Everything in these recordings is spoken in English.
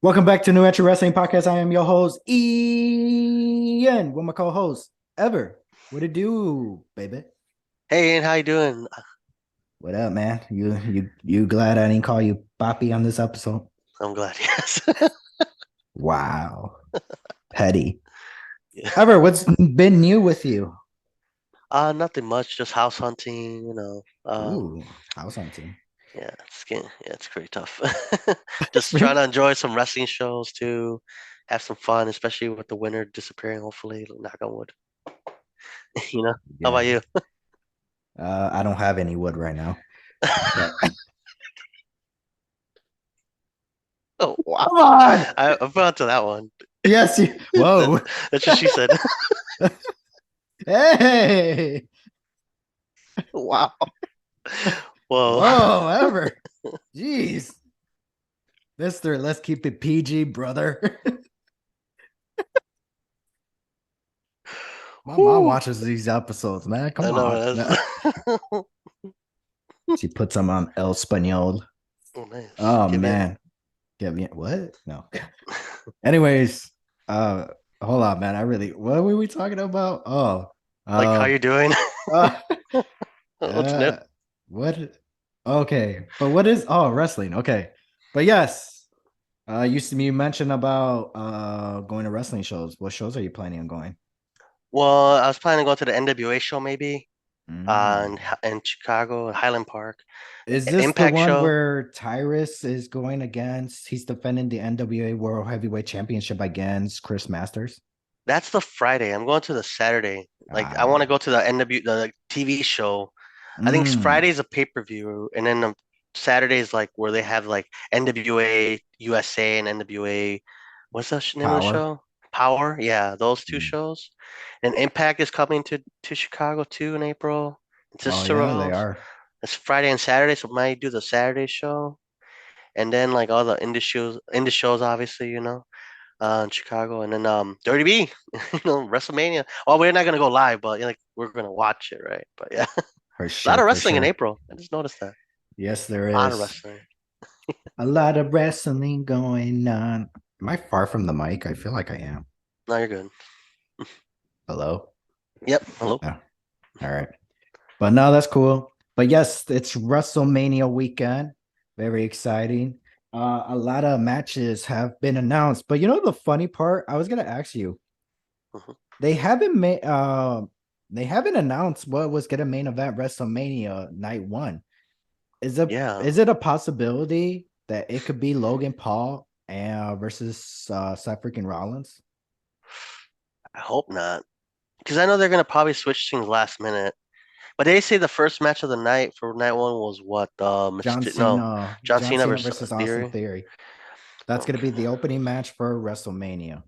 Welcome back to New Entry Wrestling Podcast. I am your host, Ian, with my co-host, Ever. What it do, baby? Hey, Ian, how you doing? What up, man? You glad I didn't call you Poppy on this episode? I'm glad. Yes. Wow. Petty. Yeah. Ever, what's been new with you? Nothing much. Just house hunting. Ooh, house hunting. It's pretty tough. Just trying to enjoy some wrestling shows too. Have some fun, especially with the winter disappearing. Hopefully, knock on wood. You know. How Yeah. about you? I don't have any wood right now. But Oh wow! come on. I fell into that one. Yes, you. Whoa. That's what she said. Hey. Wow. Whoa. Whoa, Ever. Jeez. Mister, let's keep it PG, brother. My mom Whew. watches these episodes, man. I Come on. know. That's... She puts them on El Espanol. Oh, nice. Oh Give you. man. Get me what? No. Anyways, uh hold on, man. I really what were we talking about? Oh, Like, how uh, you doing? uh, What's new? uh what okay, but what is wrestling? Okay. But yes, you mentioned about going to wrestling shows. What shows are you planning on going? Well, I was planning to go to the NWA show maybe, Mm. in Chicago, Highland Park. Is this the Impact one show. where Tyrus is going against? He's defending the NWA World Heavyweight Championship against Chris Masters. That's the Friday. I'm going to the Saturday. Like, I want to Ah, go to the the TV show. I think mm. Friday's a pay-per-view, and then Saturday's like where they have like NWA USA and NWA. What's the name of the Power. show? Power. Yeah, those two Mm. shows. And Impact is coming to Chicago too in April. It's Oh just yeah, they Rose. are. It's Friday and Saturday, so might do the Saturday show. And then like all the indie shows, obviously, in Chicago, and then Dirty B, WrestleMania. Oh, we're not gonna go live, but like we're gonna watch it, right? But yeah, For a lot sure, of for wrestling in sure. April. I just noticed that. Yes, there A lot of is wrestling. a lot of wrestling going on. Am I far from the mic? I feel like I am. No, you're good. Hello? Yep. Hello. Oh, all right. But no, that's cool. But yes, it's WrestleMania weekend. Very exciting. A lot of matches have been announced. But you know the funny part? I was gonna ask you. Mhm. They haven't made they haven't announced what was gonna main event WrestleMania night one. Yeah. Is it a possibility that it could be Logan Paul and versus Seth freaking Rollins? I hope not, because I know they're gonna probably switch things last minute. But they say the first match of the night for night one was what? No, John John Cena Cena versus versus Austin Theory. Theory. That's gonna be Okay. the opening match for WrestleMania.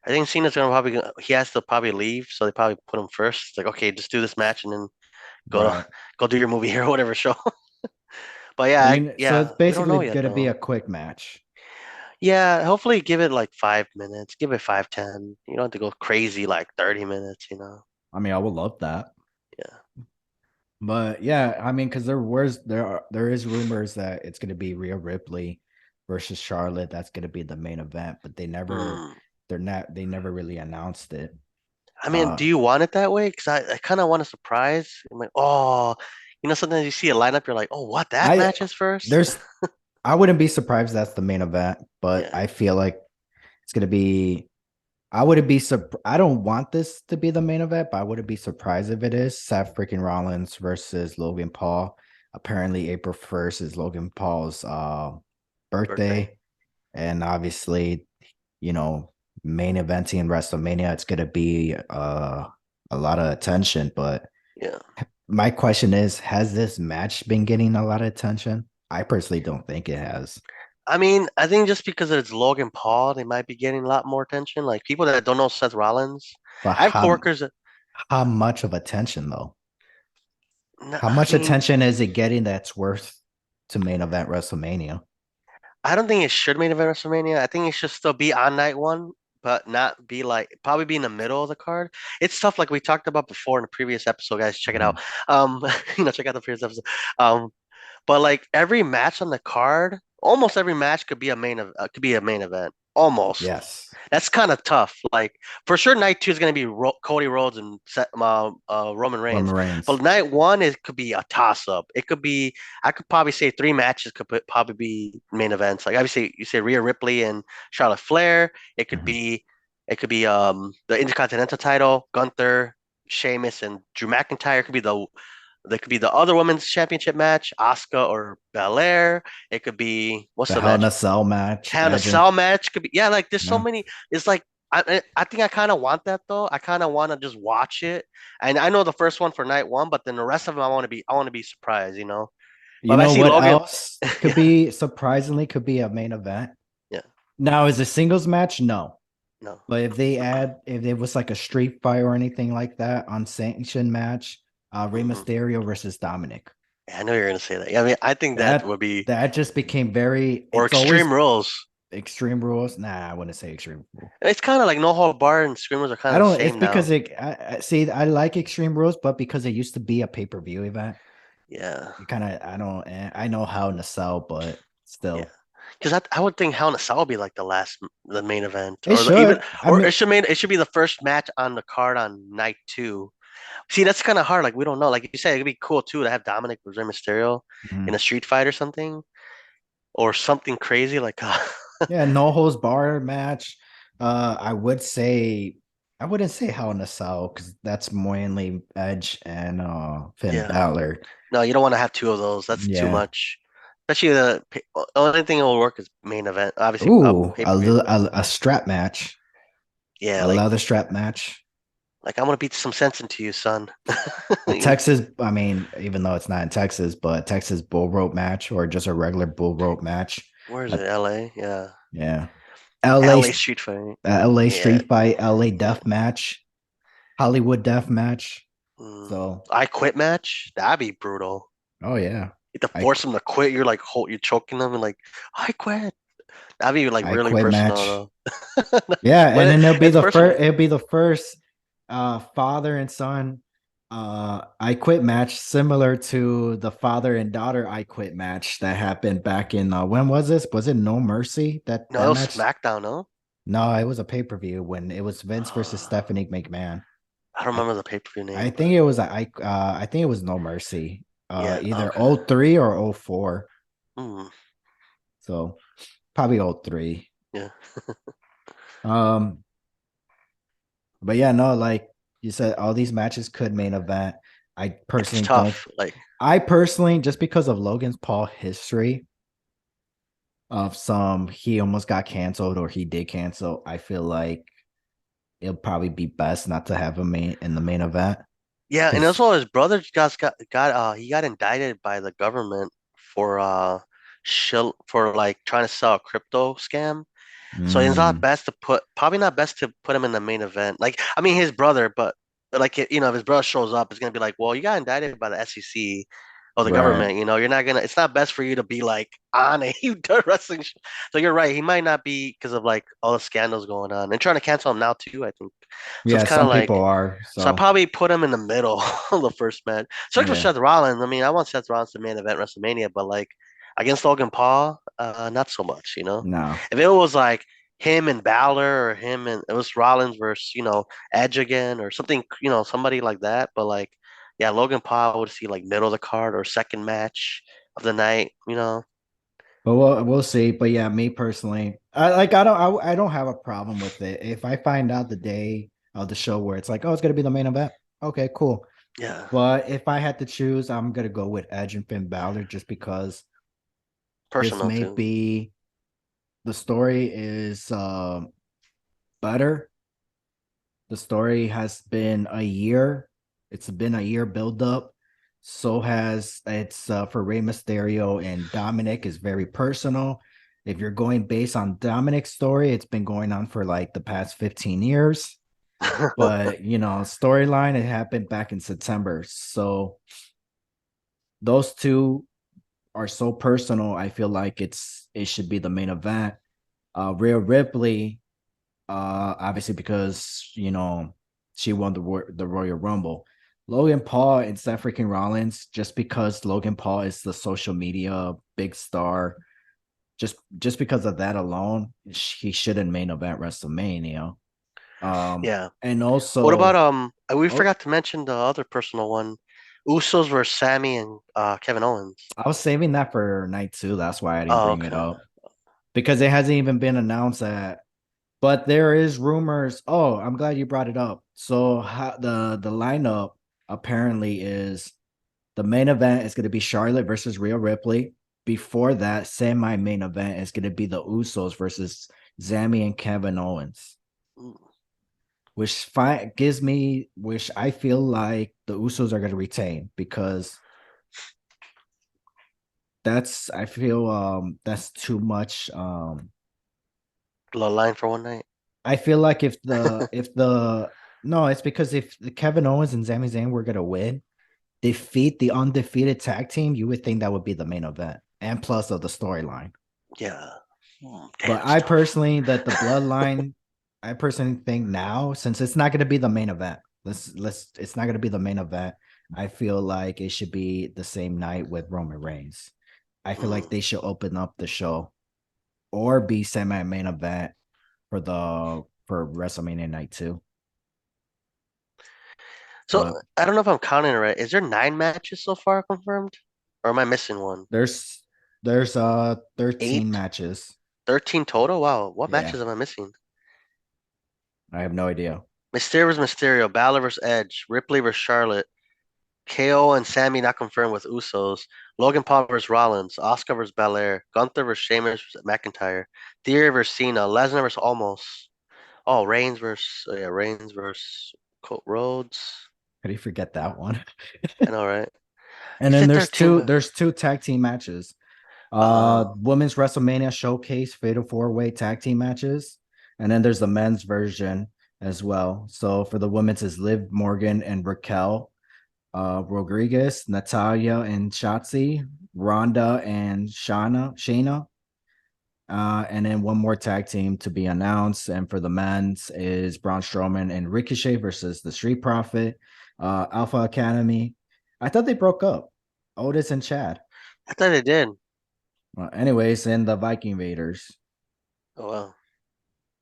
I think Cena's gonna probably he has to probably leave, so they probably put him first. It's like, okay, just do this match and then go to Right. go do your movie here or whatever show. But I yeah, mean, so it's we don't basically know yet gonna be though. a quick match. Yeah, hopefully give it like 5 minutes. Give it 5, 10. You don't have to go crazy like 30 minutes. I mean, I would love that. Yeah. But yeah, I mean, because there is rumors that it's gonna be Rhea Ripley versus Charlotte. That's gonna be the main event, but Hmm. they never really announced it. I mean, Uh do you want it that way? Because I kind of want a surprise. I'm like, oh, sometimes you see a lineup, you're like, oh, what, that I match is first? there's I wouldn't be surprised that's the main event, but Yeah. I feel like it's gonna be I wouldn't be I don't want this to be the main event, but I wouldn't be surprised if it is Seth freaking Rollins versus Logan Paul. Apparently, April 1st is Logan Paul's Birthday. birthday. And obviously, you know, main eventing in WrestleMania, it's gonna be a lot of attention. But Yeah. my question is, has this match been getting a lot of attention? I personally don't think it has. I mean, I think just because it's Logan Paul, they might be getting a lot more attention. Like people that don't know Seth Rollins. But I have coworkers that, how much of attention though? How I much mean, attention is it getting that's worth to main event WrestleMania? I don't think it should main event WrestleMania. I think it should still be on night one, but not be like probably be in the middle of the card. It's tough, like we talked about before in the previous episode, guys. Check it out. Mhm. Um, check out the previous episode. Um, But like every match on the card, almost every match could be a main event. Almost. Yes. That's kind of tough. Like for sure, night two is going to be Cody Rhodes and Roman Reigns. Roman But Reigns. night one, it could be a toss up. It could be. I could probably say three matches could probably be main events. Like obviously, you say Rhea Ripley and Charlotte Flair. It could Mhm. be. It could be the Intercontinental title, Gunther, Sheamus, and Drew McIntyre. It could be the there could be the other women's championship match, Asuka or Belair. It could be what's The the Hell in match? a Cell match, Hell in a Edge and Cell match could be yeah. Like there's so yeah. many. It's like I think I kind of want that though. I kind of want to just watch it. And I know the first one for night one, but then the rest of them I want to be surprised. You know. But You if I know see what Logan, else could yeah, be surprisingly could be a main event? yeah, Now, is a singles match? No. no. But if it was like a street fight or anything like that, unsanctioned match, Rey Hmm. Mysterio versus Dominic. Yeah, I know you're gonna say that. Yeah, I mean, I think that That would be that just became very. or It's always Extreme Rules. extreme rules. Nah, I wouldn't say extreme rule. It's kind of like No Hold Bar and Extreme Rules are kind I of the don't. It's same now. because I see. I like extreme rules, but because it used to be a pay per view event, Yeah, you kind of. I don't. I know how in the cell, but yeah. still, Because I would think Hell in a Cell would be like the main event, it or the, even, should. I or mean, it should be the first match on the card on night two. See, that's kind of hard. Like we don't know. Like you said, it'd be cool too to have Dominic versus Rey Mysterio in mhm. a street fight or something, or something crazy like. Yeah, no holds bar match. I would say I wouldn't say Hell in a Cell because that's mainly Edge and Finn Yeah, Balor. no, you don't want to have two of those. That's too Yeah. much. Especially the only thing that will work is main event. Obviously, Ooh, pay per view. a strap match, Yeah, a leather strap match. I'm gonna beat some sense into you, son. A Texas, I mean, even though it's not in Texas, but Texas bull rope match or just a regular bull rope match. Where is Uh, it? L.A. Yeah, yeah. LA L.A. Street Fight. LA Yeah, street fight, LA yeah. death match, Hollywood death match. Mm. So, I quit match. That'd be brutal. oh yeah. You have to I force them to quit. You're like, you're choking them and like, I quit. That'd be like I really quit match. personal though. Yeah, But and then it's personal. it'll be the first father and son I quit match similar to the father and daughter I quit match that happened back in when was this? Was it No Mercy No, it that was match? SmackDown. No, No, it was a pay-per-view when it was Vince versus Stephanie McMahon. I don't I remember the pay per view I name, think but it was I think it was No Mercy. yeah. Either Okay. oh 03 or oh 04. Mm, So probably oh 03. yeah, Um But yeah, no, like you said, all these matches could main event. I it's personally don't. tough. Like, I personally, just because of Logan's Paul history of some, he almost got canceled or he did cancel. I feel like it'll probably be best not to have him in the main event yeah, and because also his brother he got indicted by the government for for like trying to sell a crypto scam. So it's not mm, best to probably not best to put him in the main event. Like, I mean, his brother, but like, if his brother shows up, it's gonna be like, well, you got indicted by the SEC or the right, government. You're not gonna. It's not best for you to be like on a wrestling show. So you're right. He might not be because of like all the scandals going on and trying to cancel him now too. I think so. It's yeah, kind of some like. people are So I so probably put him in the middle of the first match. Especially for yeah, Seth Rollins. I mean, I want Seth Rollins to main event WrestleMania, but like against Logan Paul, not so much. no. If it was like him and Balor or him and it was Rollins versus Edge again or something, somebody like that. But like, yeah, Logan Paul I would see like middle of the card or second match of the night. But we'll see. But yeah, me personally, I don't have a problem with it. If I find out the day of the show where it's like, oh, it's gonna be the main event, okay, cool. Yeah, But if I had to choose, I'm gonna go with Edge and Finn Balor just because this personal may too. be the story is better. The story has been a year. It's been a year build up. So has it's for Rey Mysterio and Dominic is very personal. If you're going based on Dominic's story, it's been going on for like the past 15 years. But storyline, it happened back in September. So those two are so personal. I feel like it should be the main event. Rhea Ripley, obviously because she won the Royal Rumble. Logan Paul and Seth freaking Rollins, just because Logan Paul is the social media big star, just because of that alone, he shouldn't main event WrestleMania. Yeah. And What about also, we oh, forgot to mention the other personal one. Usos versus Sammy and Kevin Owens. I was saving that for night two. That's why I didn't Oh, bring it okay. up because it hasn't even been announced that. But there is rumors. Oh, I'm glad you brought it up. So the lineup apparently is the main event is going to be Charlotte versus Rhea Ripley. Before that, semi-main event is going to be the Usos versus Zammy and Kevin Owens, Mm. which I feel like the Usos are going to retain because I feel that's too much. The line for one night. I feel like if the no, it's because if the Kevin Owens and Sami Zayn were gonna win, defeat the undefeated tag team, you would think that would be the main event and plus of the storyline. Yeah. But Damn, it's tough. I personally think now, since it's not gonna be the main event, it's not gonna be the main event. I feel like it should be the same night with Roman Reigns. I feel like Mm. they should open up the show or be semi main event for WrestleMania night two. So But I don't know if I'm counting it right. Is there 9 matches so far confirmed, or am I missing one? there's 13 Eight, matches. 13 total. Wow, what Yeah, matches am I missing? I have no idea. Mysterio vs. Mysterio, Balor vs. Edge, Ripley vs. Charlotte, KO and Sammy not confirmed with Usos, Logan Paul vs. Rollins, Oscar vs. Belair, Gunther vs. Sheamus vs. McIntyre, Theory vs. Cena, Lesnar vs. Almost. Oh, Reigns versus Colt Rhodes. How do you forget that one? I know, right? And You then said 13. there's two tag team matches. Uh, Women's WrestleMania Showcase Fatal Four Way Tag Team matches, and then there's the men's version as well. So for the women's is Liv Morgan and Raquel, Rodriguez, Natalia and Shotzi, Ronda and Shayna, and then one more tag team to be announced. And for the men's is Braun Strowman and Ricochet versus the Street Profit, Alpha Academy. I thought they broke up, Otis and Chad. I thought it did. Anyways, and the Viking Raiders. Oh well.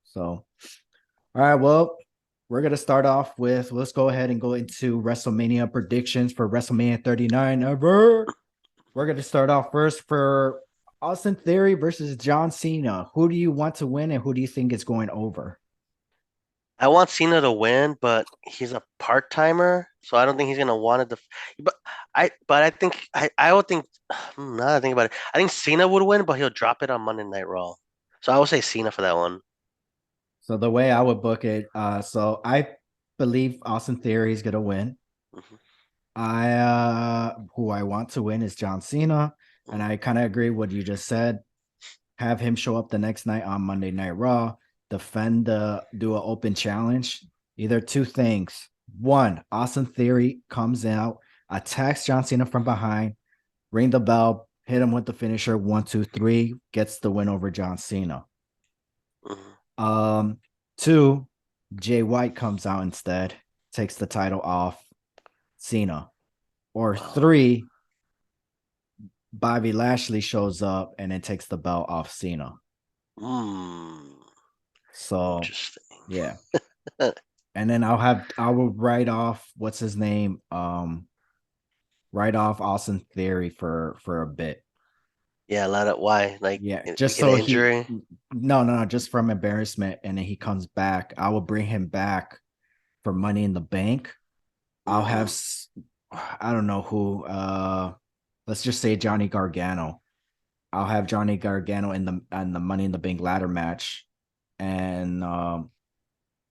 So, all right, well, we're gonna start off with let's go ahead and go into WrestleMania predictions for WrestleMania 39 ever. We're gonna start off first for Austin Theory versus John Cena. Who do you want to win and who do you think is going over? I want Cena to win, but he's a part timer, so I don't think he's gonna want it. But I think I would think. Now that I think about it, I think Cena would win, but he'll drop it on Monday Night Raw. So I would say Cena for that one. So the way I would book it, so I believe Austin Theory is gonna win. Hmm. I who I want to win is John Cena, and I kind of agree what you just said. Have him show up the next night on Monday Night Raw, defend the do an open challenge. Either two things. One, Austin Theory comes out, attacks John Cena from behind, ring the bell, hit him with the finisher, 1, 2, 3, gets the win over John Cena. Hmm. Um, Two, Jay White comes out instead, takes the title off Cena. Or Wow. three, Bobby Lashley shows up and then takes the belt off Cena. Hmm. So Interesting. yeah. And then I will write off what's his name? Write off Austin Theory for a bit. Yeah, a lot of why? Like Yeah, he just get an so he injury. no, just from embarrassment, and then he comes back. I will bring him back for Money in the Bank. I'll have Hmm. I don't know who. Let's just say Johnny Gargano. I'll have Johnny Gargano in the Money in the Bank ladder match, and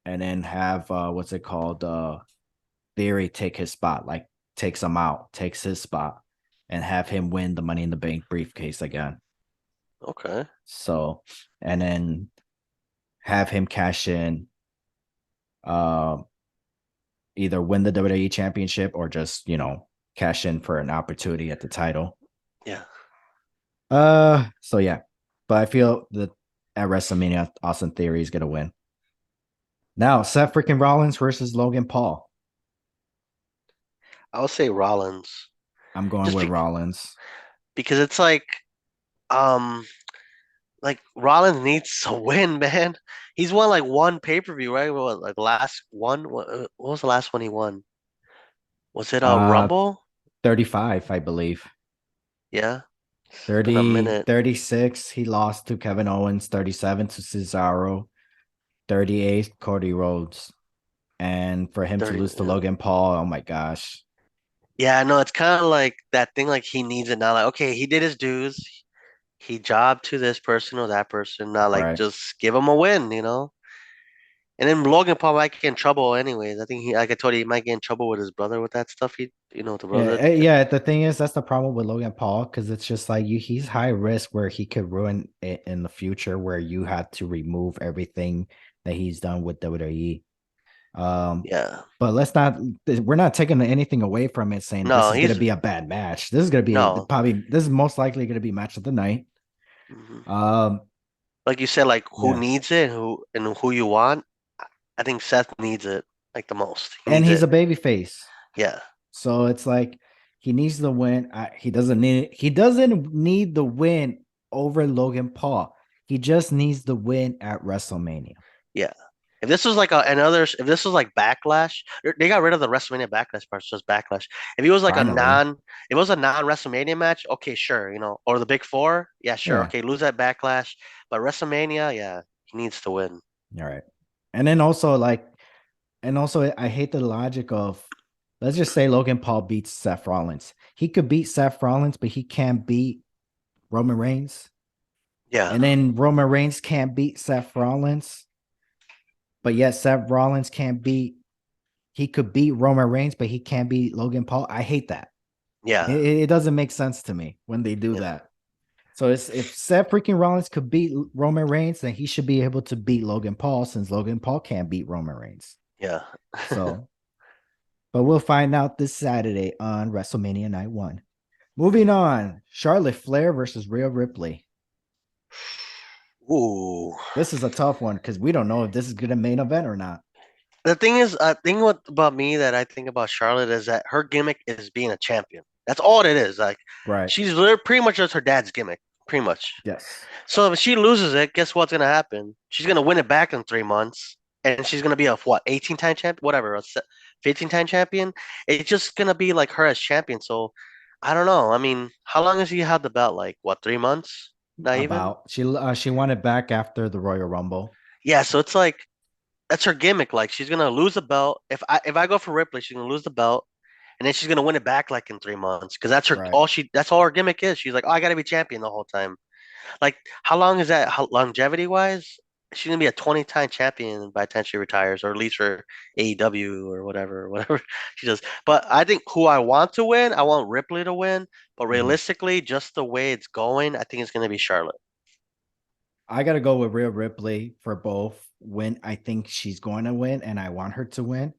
then have what's it called? Theory take his spot, like takes him out, takes his spot, and have him win the Money in the Bank briefcase again. Okay. So, and then have him cash in, uh, either win the WWE championship or just, cash in for an opportunity at the title. Yeah. So yeah, but I feel that at WrestleMania, Austin Theory is gonna win. Now, Seth freaking Rollins versus Logan Paul. I would say Rollins. I'm going Just with be, Rollins. because it's um like Rollins needs to win, man. He's won like one pay-per-view, right? What, like last one? What was the last one he won? Was it a Uh Rumble? 35, I believe. Yeah. It's been a 30, minute. 36, he lost to Kevin Owens, 37 to Cesaro, 38, Cody Rhodes. And for him to 30, lose to yeah. Logan Paul, oh my gosh. Yeah, no, it's kind of like that thing like he needs it now. Like, okay, he did his dues. He jobbed to this person or that person. Now, like, Right. just give him a win. And then Logan Paul might get in trouble anyways. I think he, like I told you, he might get in trouble with his brother with that stuff. The Yeah, brother. yeah. The thing is, that's the problem with Logan Paul because it's just like he's high risk where he could ruin it in the future where you have to remove everything that he's done with WWE. Um, Yeah. but we're not taking anything away from it saying this No, is going to he's be a bad match. This is going to be no. this is most likely going to be match of the night. Mhm. Um, Like you said, like who yeah. needs it, who you want. I think Seth needs it like the most. He And needs he's it. a baby face. Yeah. So it's like he needs the win. He doesn't need the win over Logan Paul. He just needs the win at WrestleMania. Yeah. If this was like if this was like Backlash, they got rid of the WrestleMania Backlash part, so it's Backlash. If it was like Finally. if it was a non-WrestleMania match, okay, sure, or the Big Four, yeah, sure, Yeah. okay, lose that Backlash, but WrestleMania, yeah, he needs to win. All right. And then also I hate the logic of let's just say Logan Paul beats Seth Rollins. He could beat Seth Rollins, but he can't beat Roman Reigns. Yeah, And then Roman Reigns can't beat Seth Rollins, but yet Seth Rollins can't beat he could beat Roman Reigns, but he can't beat Logan Paul. I hate that. It, yeah, it doesn't make sense to me when they do yeah, that. So it's if Seth freaking Rollins could beat Roman Reigns, then he should be able to beat Logan Paul since Logan Paul can't beat Roman Reigns. yeah. So, but we'll find out this Saturday on WrestleMania Night 1. Moving on, Charlotte Flair versus Rhea Ripley. Ooh. This is a tough one because we don't know if this is going to main event or not. The thing is, thing what about me that I think about Charlotte is that her gimmick is being a champion. That's all it is. Like Right. she's literally pretty much just her dad's gimmick, pretty much. Yes. So if she loses it, guess what's gonna happen? She's gonna win it back in 3 months, and she's gonna be a what, 18-time champion, whatever, 15-time champion. It's just gonna be like her as champion. So I don't know. I mean, how long has he had the belt? Like what, 3 months? Not even. About she won it back after the Royal Rumble. Yeah. So it's like that's her gimmick. Like she's gonna lose the belt. If I go for Ripley, she's gonna lose the belt, and then she's gonna win it back like in 3 months because Right. that's all her gimmick is. She's like, oh, I gotta be champion the whole time. Like, how long is that? How, longevity wise, she's gonna be a 20-time champion by the time she retires, or at least for AEW or whatever she does. But I think who I want to win, I want Ripley to win. But Mhm. realistically, just the way it's going, I think it's gonna be Charlotte. I gotta go with Rhea Ripley for both. Win, I think she's going to win, and I want her to win.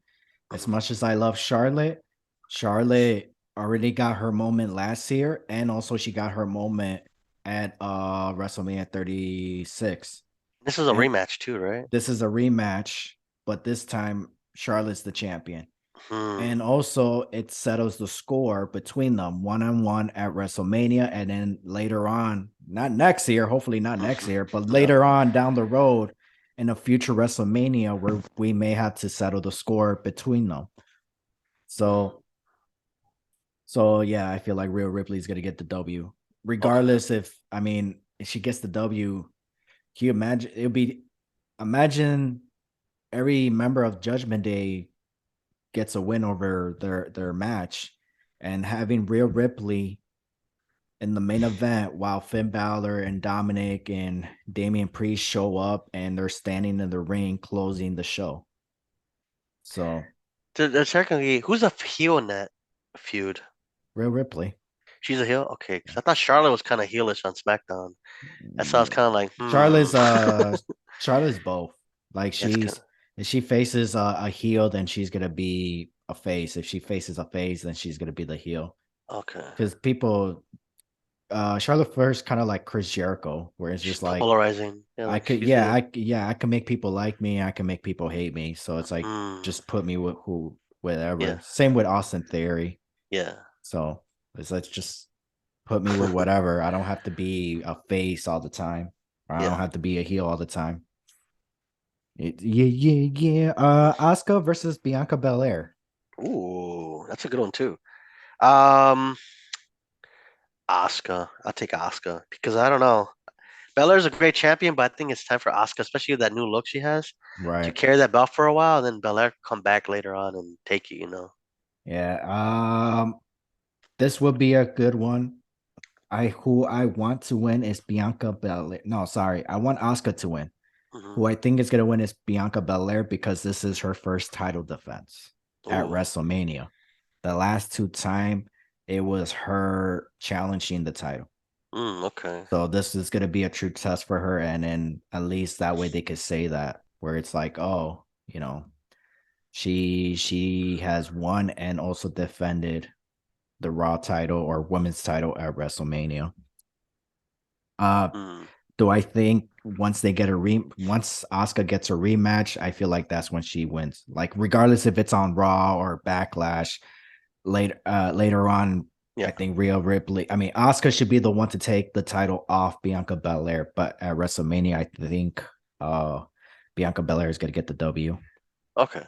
As much as I love Charlotte, Charlotte already got her moment last year, and also she got her moment at WrestleMania 36. This is a And rematch too, right? this is a rematch, but this time Charlotte's the champion. Hmm. And also it settles the score between them one on one at WrestleMania. And then later on, not next year, hopefully not next year, but Yeah. later on down the road in a future WrestleMania where we may have to settle the score between them. Mm. So yeah, I feel like Rhea Ripley is gonna get the W. Okay. Regardless if she gets the W, can you imagine imagine every member of Judgment Day gets a win over their match, and having Rhea Ripley in the main event while Finn Balor and Dominic and Damian Priest show up and they're standing in the ring closing the show. So There's technically who's a heel in that feud? Rhea Ripley. She's a heel? Okay, because I thought Charlotte was kind of heelish on SmackDown. That's why I was Yeah. kind of like, Charlotte's Charlotte's both. Like That's kind she's if she faces a heel, then she's gonna be a face. If she faces a face, then she's gonna be the heel. okay. Because people Charlotte first kind of like Chris Jericho, where it's She's just like polarizing. Yeah, like she's the I can make people like me, I can make people hate me. So it's like mm, just put me with yeah. whatever. Same with Austin Theory. Yeah. So let's just put me with whatever. I don't have to be a face all the time. Or I don't Yeah. have to be a heel all the time. Yeah, yeah, yeah. Asuka versus Bianca Belair. Ooh, that's a good one too. Um, Asuka. I'll take Asuka because I don't know. Belair's a great champion, but I think it's time for Asuka, especially with that new look she has, to Right. carry that belt for a while, and then Belair come back later on and take it. Yeah. This would be a good one. Who I want to win is Bianca Belair. No, sorry. I want Asuka to win. Hmm. Who I think is gonna win is Bianca Belair because this is her first title defense at Ooh. WrestleMania. The last two time it was her challenging the title. Okay. So this is gonna be a true test for her, and then at least that way they could say that where it's like, oh, she has won and also defended the Raw title or women's title at WrestleMania. Uh, Mm. do I think once Asuka gets a rematch, I feel like that's when she wins. Like regardless if it's on Raw or Backlash later on, Yeah. I think Rhea Ripley. I mean, Asuka should be the one to take the title off Bianca Belair, but at WrestleMania, I think uh Bianca Belair is gonna get the W. Okay.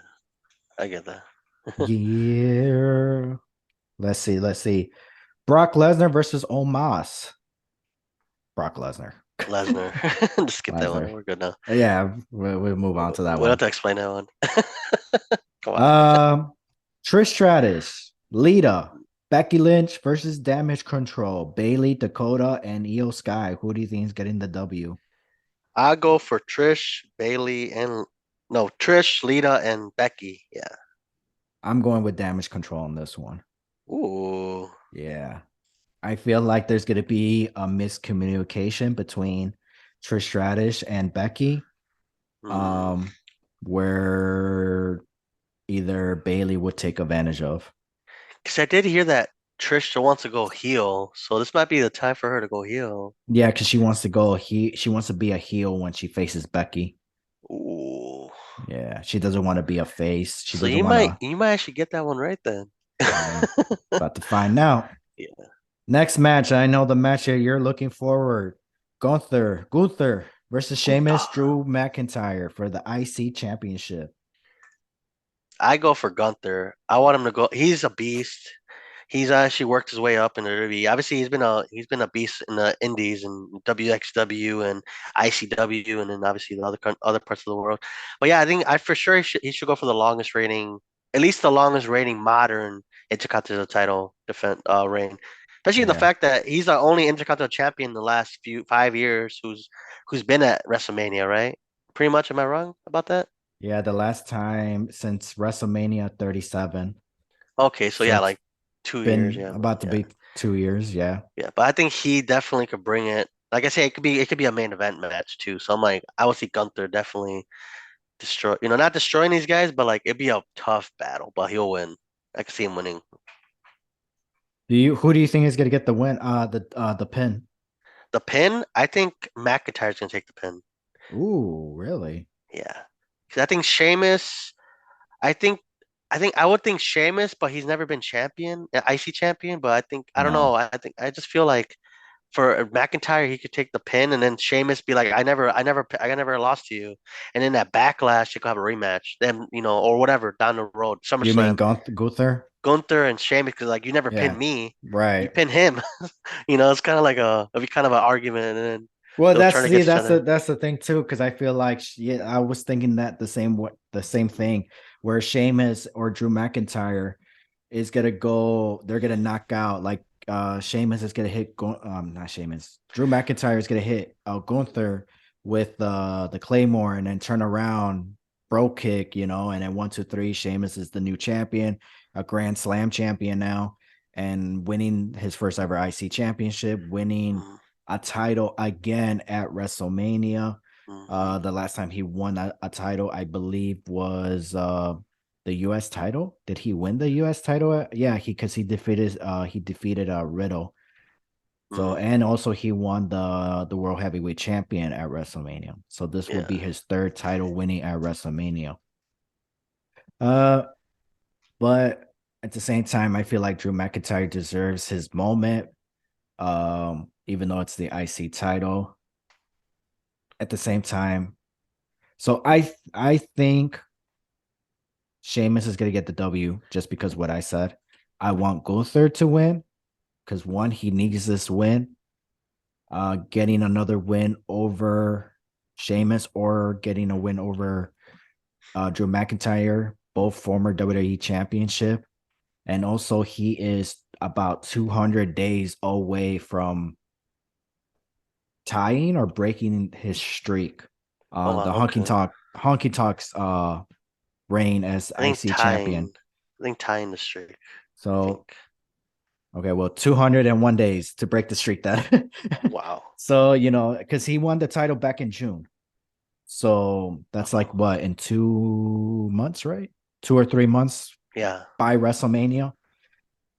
I get that. Yeah. Let's see. Brock Lesnar versus Omos. Brock Lesnar. Lesnar. Just skip that one. Lesnar. We're good now. Yeah, we'll move on to that We don't have one. to explain that one. Come on. Um, Trish Stratus, Lita, Becky Lynch versus Damage Control, Bailey, Dakota, and Io Sky. Who do you think is getting the W? I go for Trish, Bailey, and no, Trish, Lita, and Becky. Yeah. I'm going with Damage Control on this one. Ooh. Yeah. I feel like there's going to be a miscommunication between Trish Stratus and Becky, Hmm. um, where either Bailey would take advantage of. Because I did hear that Trish wants to go heel, so this might be the time for her to go heel. Yeah, because she wants to be a heel when she faces Becky. Ooh. Yeah, she doesn't want to be a face. She So doesn't you want might to. you might actually get that one right then. Yeah, about to find out. Yeah. Next match, I know the match that you're looking forward. Gunther versus Gunther. Sheamus, Drew McIntyre for the IC Championship. I go for Gunther. I want him to go. He's a beast. He's actually worked his way up in the WWE. Obviously, he's been a beast in the Indies and WXW and ICW, and then obviously the other parts of the world. But yeah, I think I for sure he should go for the longest reigning, at least the longest reigning modern Intercontinental title defense reign. Especially the Yeah, fact that he's the only Intercontinental champion in the last 5 years who's been at WrestleMania, right? Pretty much. Am I wrong about that? yeah. The last time since WrestleMania 37, Okay, so so yeah, it's like 2 years. been Yeah, about to yeah. be 2 years. Yeah. Yeah, but I think he definitely could bring it. Like I say, it could be a main event match too. So I'm like, I would see Gunther definitely not destroying these guys, but like it'd be a tough battle, but he'll win. I could see him winning. Who do you think is gonna get the win? The pin. The pin, I think McIntyre's gonna take the pin. Ooh, really? Yeah, because I think Sheamus. I think I would think Sheamus, but he's never been champion, IC champion. But I don't know. No. I just feel like for McIntyre, he could take the pin, and then Sheamus be like, I never lost to you," and then that backlash, you could have a rematch, then or whatever down the road, You mean SummerSlam, Gunther? Gunther and Sheamus, because like you never pinned Yeah. me, you Right. pin him. It's kind of like it'd be kind of an argument, and then Well, they'll turn against each other. that's the thing too, because I feel like yeah, I was thinking that the same thing, where Sheamus or Drew McIntyre is gonna go, they're gonna knock out like Sheamus is gonna hit not Sheamus, Drew McIntyre is gonna hit Gunther with the Claymore and then turn around, bro kick, and then 1, 2, 3, Sheamus is the new champion, a Grand Slam champion now, and winning his first ever IC championship, winning Mm-hmm. a title again at WrestleMania. Mm-hmm. The last time he won a title, I believe, was the U.S. title. Did he win the U.S. title? Yeah, he defeated Riddle. So Mm-hmm. and also he won the World Heavyweight Champion at WrestleMania. So this would Yeah. be his third title winning at WrestleMania. Uh, but At the same time, I feel like Drew McIntyre deserves his moment. Even though it's the IC title. At the same time, so I think Sheamus is gonna get the W just because what I said. I want Gunther to win because one, he needs this win. Getting another win over Sheamus or getting a win over Drew McIntyre, both former WWE championship. And also he is about 200 days away from tying or breaking his streak. Oh wow, The okay. Honky Talk's reign as I think IC champion. tying. I think tying the streak. I think. So okay, well, 201 days to break the streak then. Wow. So, because he won the title back in June. So that's like Oh, what, in 2 months, right? 2 or 3 months yeah. by WrestleMania.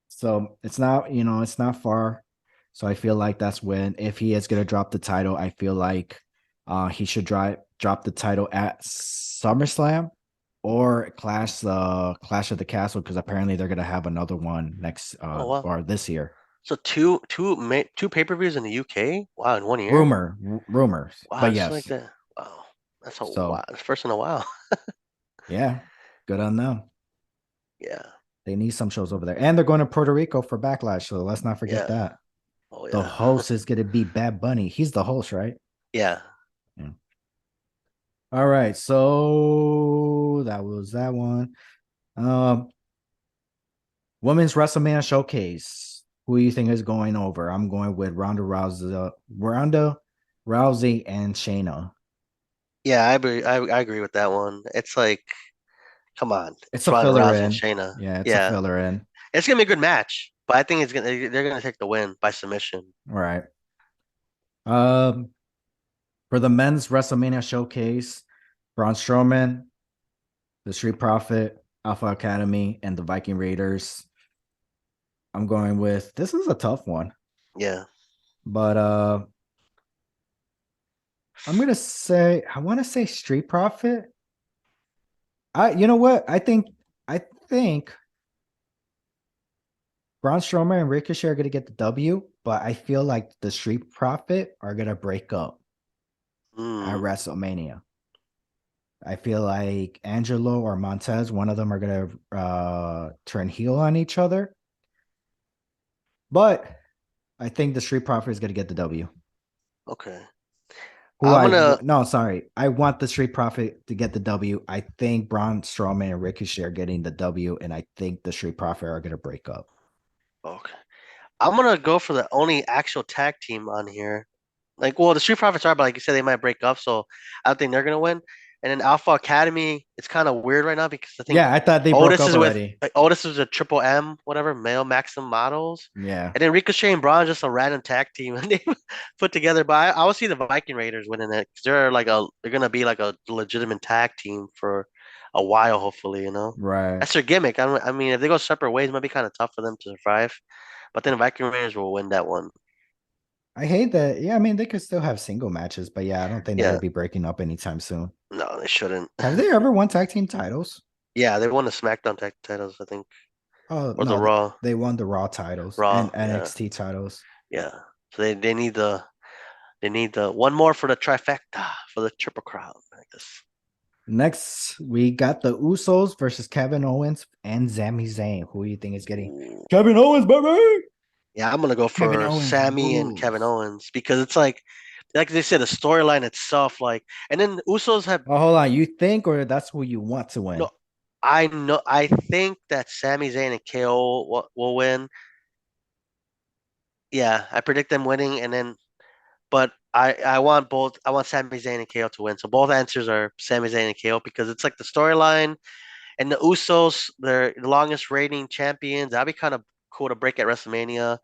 So it's not far. So I feel like that's when, if he is gonna drop the title, I feel like he should drop the title at SummerSlam or Clash of the Castle, because apparently they're gonna have another one next Oh wow. or this year. So two pay-per-views in the UK. Wow, in one year. Rumors, Wow, but it's like yes. that. Wow, that's a wow. So It's first in a while. yeah, good on them. Yeah. They need some shows over there, and they're going to Puerto Rico for Backlash. So let's not forget Yeah. that. Oh The yeah. host is going to be Bad Bunny. He's the host, right? Yeah. Yeah. All right. So that was that one. Um, Women's WrestleMania Showcase. Who do you think is going over? I'm going with Ronda Rousey, and Shayna. Yeah, I agree with that one. It's like, come on, It's it's a Ronda filler Rousey and in. Shayna. Yeah, it's a Yeah, filler in. it's gonna be a good match, but I think it's gonna they're gonna take the win by submission. All right. Um, for the men's WrestleMania Showcase, Braun Strowman, the Street Profit, Alpha Academy, and the Viking Raiders. I'm going with, this is a tough one, Yeah. but I want to say Street Profit. You know what? I think Braun Strowman and Ricochet are gonna get the W, but I feel like the Street Profit are gonna break up at Mm, WrestleMania. I feel like Angelo or Montez, one of them are gonna turn heel on each other. But I think the Street Profit is gonna get the W. okay. Who I'm I gonna no, sorry. I want the Street Profit to get the W. I think Braun Strowman and Ricochet are getting the W, and I think the Street Profit are gonna break up. okay. I'm gonna go for the only actual tag team on here. Like, well, the Street Profits are, but like you said, they might break up, so I don't think they're gonna win. And then Alpha Academy, it's kind of weird right now because I think Yeah, I thought they broke Otis up is with already. like, Otis is a triple M, whatever, male Maxim models, Yeah, and then Ricochet and Braun just a random tag team and they put together. But I will see the Viking Raiders winning it because they're gonna be like a legitimate tag team for a while, hopefully. right. That's their gimmick. I mean, if they go separate ways, it might be kind of tough for them to survive. But then the Viking Raiders will win that one. I hate that. Yeah, I mean they could still have single matches, but yeah, I don't think they're gonna Yeah, be breaking up anytime soon. no, they shouldn't. Have they ever won tag team titles? Yeah, they won the SmackDown tag titles, I think, Oh or the no, Raw. they won the Raw titles and Raw, yeah, NXT titles. yeah. So they need the one more for the trifecta for the triple crown, I guess. Next, we got the Usos versus Kevin Owens and Sami Zayn. Who do you think is getting Ooh. Kevin Owens, baby? Yeah, I'm gonna go Kevin for Owens Sammy and Kevin rules. Owens because it's like they said, the storyline itself, like, and then the Usos have Oh, hold on. You think, or that's who you want to no. win? I think that Sami Zayn and KO will win. Yeah, I predict them winning, and then but I want both. I want Sami Zayn and KO to win. So both answers are Sami Zayn and KO because it's like the storyline and the Usos. They're the longest reigning champions. That'd be kind of cool to break at WrestleMania.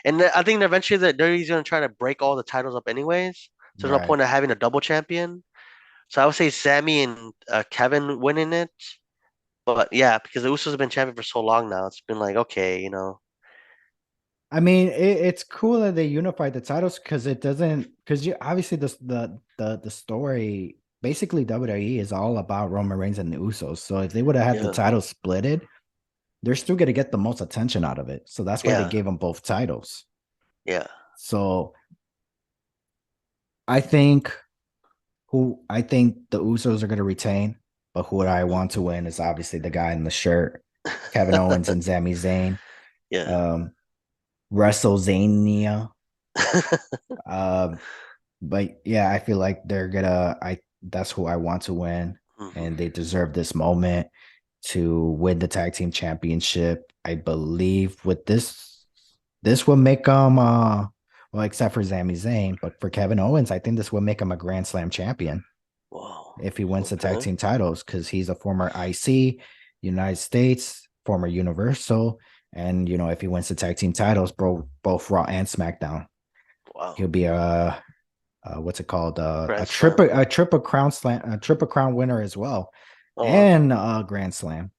And I think eventually that they're going to try to break all the titles up anyways. So there's no Right. point of having a double champion. So I would say Sammy and Kevin winning it. But yeah, because the Usos have been champion for so long now, it's been like okay. I mean, it's cool that they unified the titles because it doesn't, because you obviously the story, basically WWE is all about Roman Reigns and the Usos. So if they would have had the Yeah, titles splitted, they're still going to get the most attention out of it. So that's why they Yeah, gave them both titles. yeah. So I think I think the Usos are going to retain, but who I want to win is obviously the guy in the shirt, Kevin Owens and Sami Zayn. Yeah. Um, WrestleZania. Um, but yeah, I feel like they're gonna. I That's who I want to win, Hmm. and they deserve this moment to win the tag team championship. I believe with this will make them well, except for Sami Zayn, but for Kevin Owens, I think this will make him a Grand Slam champion Wow. if he wins the tag Okay. team titles because he's a former IC, United States, former Universal, and if he wins the tag team titles, bro, both Raw and SmackDown, Wow. he'll be a what's it called? Grand Slam. A triple crown winner as well, Oh wow. and a Grand Slam.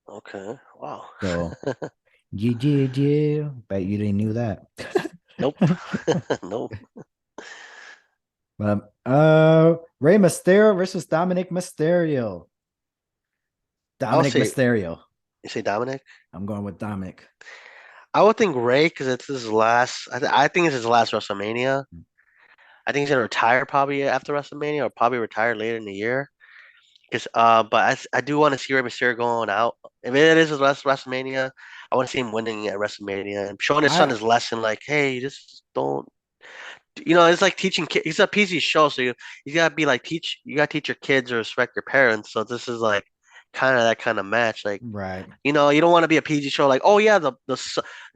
Okay. Wow. So yeah. Bet you didn't knew that. Nope. Nope. Rey Mysterio versus Dominic Mysterio. I'll Dominic say Mysterio. you say Dominic. I'm going with Dominic. I would think Ray because it's his last. I think it's his last WrestleMania. I think he's gonna retire probably after WrestleMania or probably retire later in the year. Because but I do want to see Rey Mysterio going out. If it is his last WrestleMania, I want to see him winning at WrestleMania and showing his son I his lesson. Like, hey, just don't. It's like teaching kids. It's a PG show, so you gotta be like teach. You gotta teach your kids to respect your parents. So this is like kind of that kind of match. Like, right. you don't want to be a PG show. Like, oh yeah, the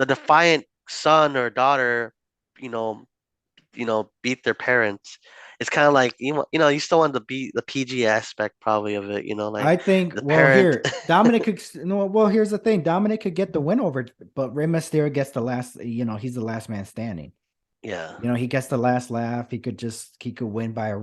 defiant son or daughter, you know, beat their parents. It's kind of like you still want to be the PG aspect probably of it. Like I think the well parent. here Dominic could no well here's the thing. Dominic could get the win over, but Rey Mysterio gets the last, he's the last man standing. Yeah, He gets the last laugh. He could win by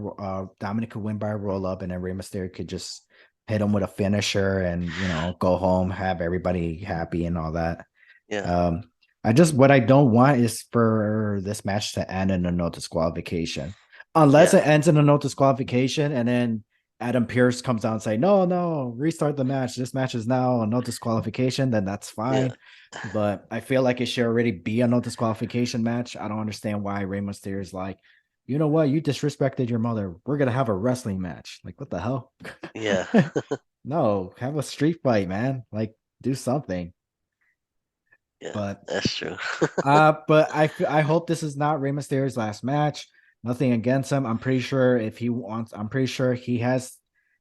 Dominic could win by a roll up, and then Rey Mysterio could just hit him with a finisher and go home, have everybody happy and all that. yeah, Um, I just what I don't want is for this match to end in a no disqualification, unless yeah, it ends in a no disqualification, and then Adam Pierce comes out and say, "No, no, restart the match. This match is now a no disqualification." Then that's yeah, fine. But I feel like it should already be a no disqualification match. I don't understand why Rey Mysterio is like, you know what, you disrespected your mother. We're gonna have a wrestling match. Like, what the hell? yeah, No, have a street fight, man. Like, do something. yeah. But That's true. I hope this is not Rey Mysterio's last match. Nothing against him. I'm pretty sure he has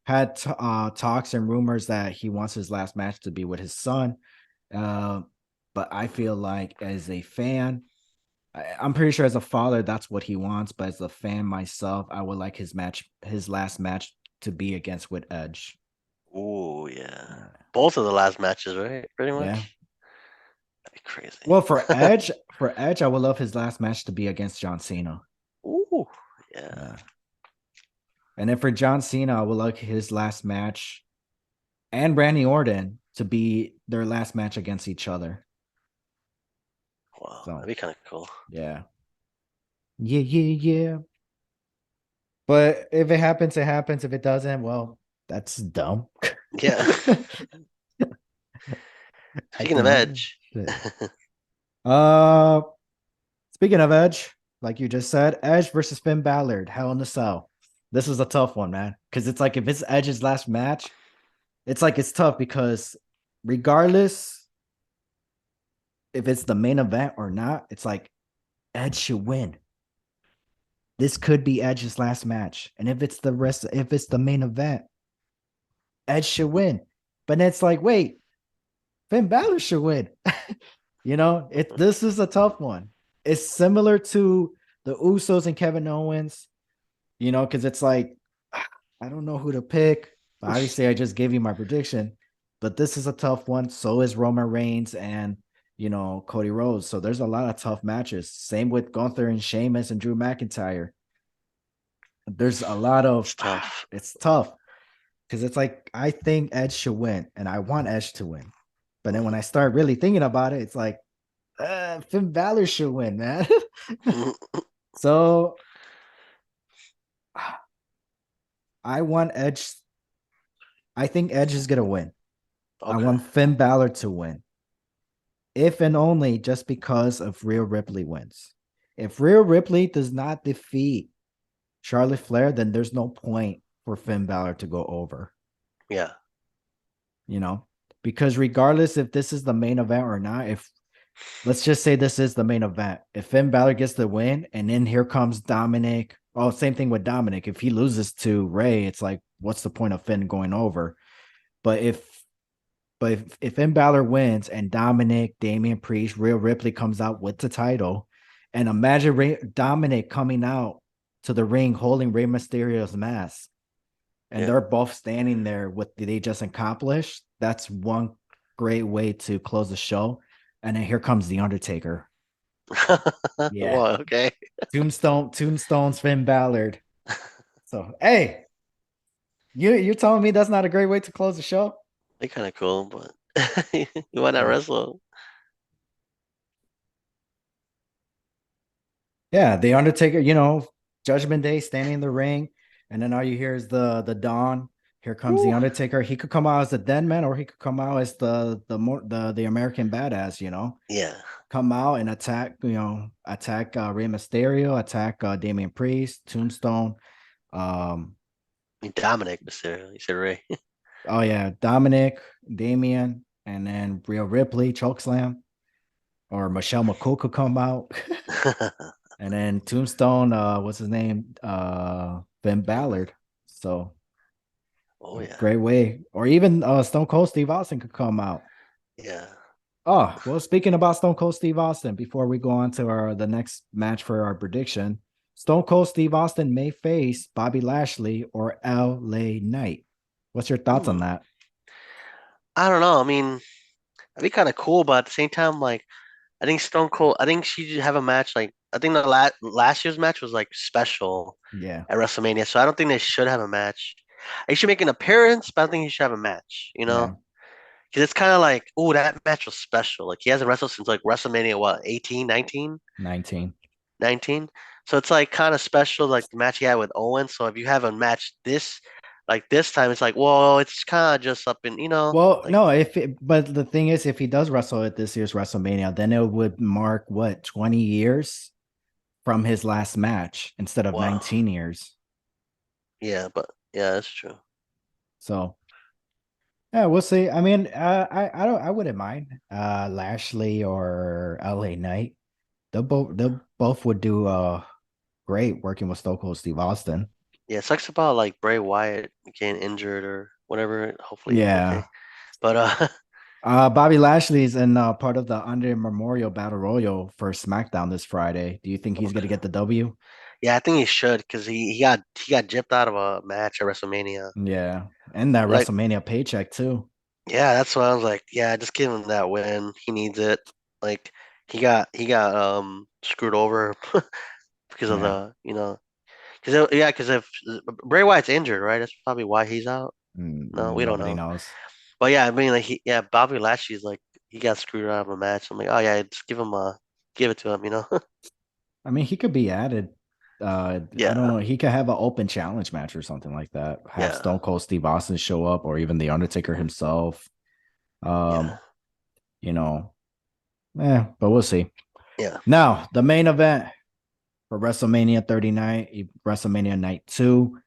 had talks and rumors that he wants his last match to be with his son. Uh, but I feel like as a fan, I'm pretty sure as a father, that's what he wants. But as a fan myself, I would like his last match to be against with Edge. Ooh, yeah. Yeah. Both of the last matches, right? Pretty Yeah. much. That'd be crazy. Well, for Edge, I would love his last match to be against John Cena. Ooh, yeah. Yeah. And then for John Cena, I would like his last match and Randy Orton to be their last match against each other. Wow, that'd So be kind of cool. yeah. Yeah. But if it happens, it happens. If it doesn't, well, that's dumb. Yeah. I Speaking of think Edge, shit. Uh Speaking of Edge, like you just said, Edge versus Finn Balor, Hell in a Cell. This is a tough one, man. Because it's like if it's Edge's last match, it's like it's tough because regardless if it's the main event or not, it's like Edge should win. This could be Edge's last match. And if it's the main event, Edge should win. But then it's like, wait, Finn Balor should win. This is a tough one. It's similar to the Usos and Kevin Owens, because it's like, I don't know who to pick. But obviously, I just gave you my prediction. But this is a tough one. So is Roman Reigns and Cody Rhodes. So there's a lot of tough matches. Same with Gunther and Sheamus and Drew McIntyre. There's a lot of it's tough. it's tough because it's like I think Edge should win, and I want Edge to win. But then when I start really thinking about it, it's like Finn Balor should win, man. So I want Edge. I think Edge is gonna win. I Okay. want Finn Balor to win. if and only just because of Rhea Ripley wins. If Rhea Ripley does not defeat Charlotte Flair, then there's no point for Finn Balor to go over, Yeah. you know, because regardless if this is the main event or not, if let's just say this is the main event, if Finn Balor gets the win and then here comes Dominic, oh, same thing with Dominic. If he loses to Ray, it's like, what's the point of Finn going over? But if Finn Balor wins and Dominic, Damian Priest, Rhea Ripley comes out with the title, and imagine Dominic coming out to the ring holding Rey Mysterio's mask, and Yeah. they're both standing there with what they just accomplished. That's one great way to close the show. And then here comes the Undertaker. Yeah, Well, okay. Tombstone's Finn Balor. So hey, you're telling me that's not a great way to close the show? They're kind of cool, but you might not Yeah. wrestle. Yeah, the Undertaker, Judgment Day standing in the ring, and then all you hear is the dawn. Here comes the Woo. Undertaker. He could come out as the dead man, or he could come out as the American badass. Yeah. Come out and attack Rey Mysterio, attack Damian Priest, Tombstone. Um, I mean, Dominic Mysterio. You said Ray. oh yeah, Dominic, Damian, and then Rhea Ripley, chokeslam, or Michelle McCool could come out. And then Tombstone, what's his name? Ben Finn. Ballard. So Oh yeah. great way. Or even Stone Cold Steve Austin could come out. Yeah. Oh, well, speaking about Stone Cold Steve Austin, before we go on to the next match for our prediction, Stone Cold Steve Austin may face Bobby Lashley or LA Knight. What's your thoughts on Hmm. that? I don't know. I mean, that'd be kind of cool, but at the same time, like, I think Stone Cold. I think she should have a match. Like, I think the last year's match was like special Yeah, at WrestleMania, so I don't think they should have a match. He should make an appearance, but I don't think he should have a match. yeah, Because it's kind of like, oh, that match was special. Like he hasn't wrestled since like WrestleMania, what, 18, 19, 19. 19. So it's like kind of special, like the match he had with Owen. So if you have a match like this time, it's like, well, it's kind of just up in, Well, like, no, but the thing is, if he does wrestle at this year's WrestleMania, then it would mark what, 20 years from his last match instead of wow. 19 years. Yeah, but yeah, that's true. So yeah, we'll see. I mean, I wouldn't mind Lashley or LA Knight. They both would do great working with Stone Cold Steve Austin. Yeah, it sucks about like Bray Wyatt getting injured or whatever. Hopefully he's Yeah. okay. But Bobby Lashley's in part of the Under Memorial Battle Royal for SmackDown this Friday. Do you think he's gonna okay. get the W? Yeah, I think he should because he got gypped out of a match at WrestleMania. Yeah. And that Like, WrestleMania paycheck too. yeah, that's why I was like, yeah, just give him that win. He needs it. Like he got screwed over because of Yeah. because if Bray Wyatt's injured, right? That's probably why he's out. No, we don't Nobody know. knows. But yeah, I mean, like yeah, Bobby Lashley's like he got screwed out of a match. I'm like, oh yeah, just give it to him. I mean, he could be added. I don't Yeah, know. He could have an open challenge match or something like that. Have yeah, Stone Cold Steve Austin show up, or even the Undertaker himself. yeah, Um, you know, but we'll see. yeah. Now, the main event for WrestleMania 39, WrestleMania Night 2,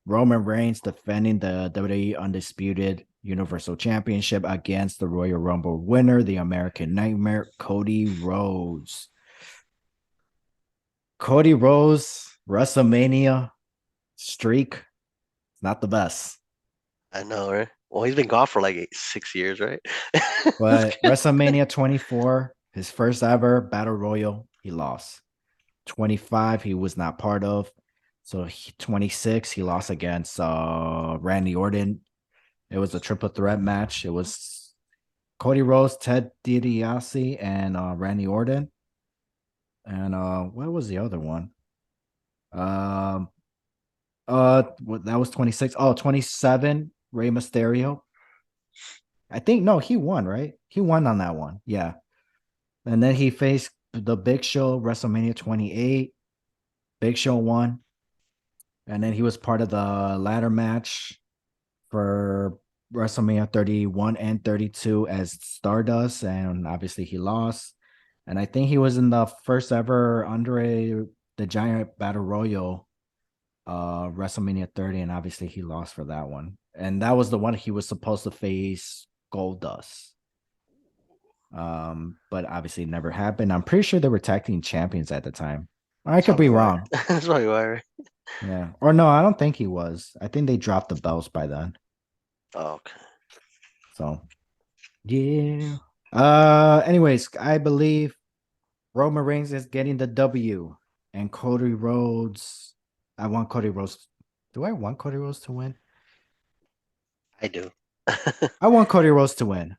Roman Reigns defending the WWE Undisputed Universal Championship against the Royal Rumble winner, the American Nightmare, Cody Rhodes. Cody Rhodes, WrestleMania streak, not the best. I know, right? Well, he's been gone for like 6 years, right? But WrestleMania 24, his first ever battle royal, he lost. 25, he was not part of. So 26, he lost against Randy Orton. It was a triple threat match. It was Cody Rhodes, Ted DiBiase, and Randy Orton. And what was the other one? Um, that was 26. Oh, 27, Rey Mysterio. I think no, he won, right? He won on that one. Yeah. And then he faced the Big Show WrestleMania 28. Big Show won. And then he was part of the ladder match for WrestleMania 31 and 32 as Stardust, and obviously he lost. And I think he was in the first ever Andre the Giant Battle Royal, WrestleMania 30, and obviously he lost for that one. And that was the one he was supposed to face Goldust. But obviously it never happened. I'm pretty sure they were tag team champions at the time. I could be Something like wrong. that's what you are. Yeah. Or no, I don't think he was. I think they dropped the belts by then. Oh, okay. So yeah. Anyways, I believe Roman Reigns is getting the W and Cody Rhodes. I want Cody Rhodes. Do I want Cody Rhodes to win? I do. I want Cody Rhodes to win.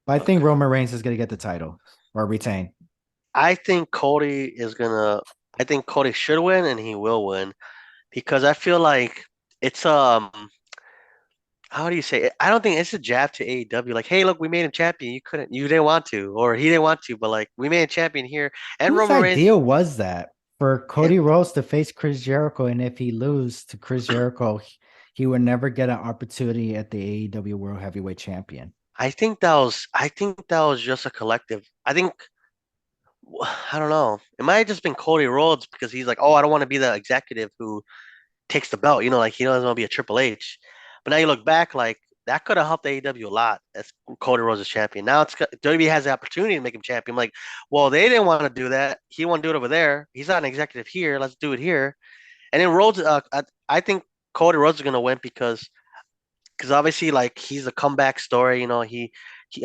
But I think Okay. Roman Reigns is gonna get the title or retain. I think Cody is gonna. I think Cody should win, and he will win because I feel like it's how do you say it? I don't think it's a jab to AEW. Like, hey, look, we made him champion. You didn't want to, or he didn't want to, but like, we made a champion here, and Whose Roman Reigns. idea was that for It, Cody Rhodes to face Chris Jericho? And if he lose to Chris Jericho, he would never get an opportunity at the AEW World Heavyweight Champion. I think that was just a collective. I think I don't know. It might have just been Cody Rhodes because he's like, oh, I don't want to be the executive who takes the belt. Like he doesn't want to be a Triple H. But now you look back, like that could have helped AEW a lot as Cody Rhodes is champion. Now WWE has the opportunity to make him champion. Like, well, they didn't want to do that. He want to do it over there. He's not an executive here. Let's do it here. And then Rhodes, I think Cody Rhodes is gonna win because obviously like he's a comeback story. He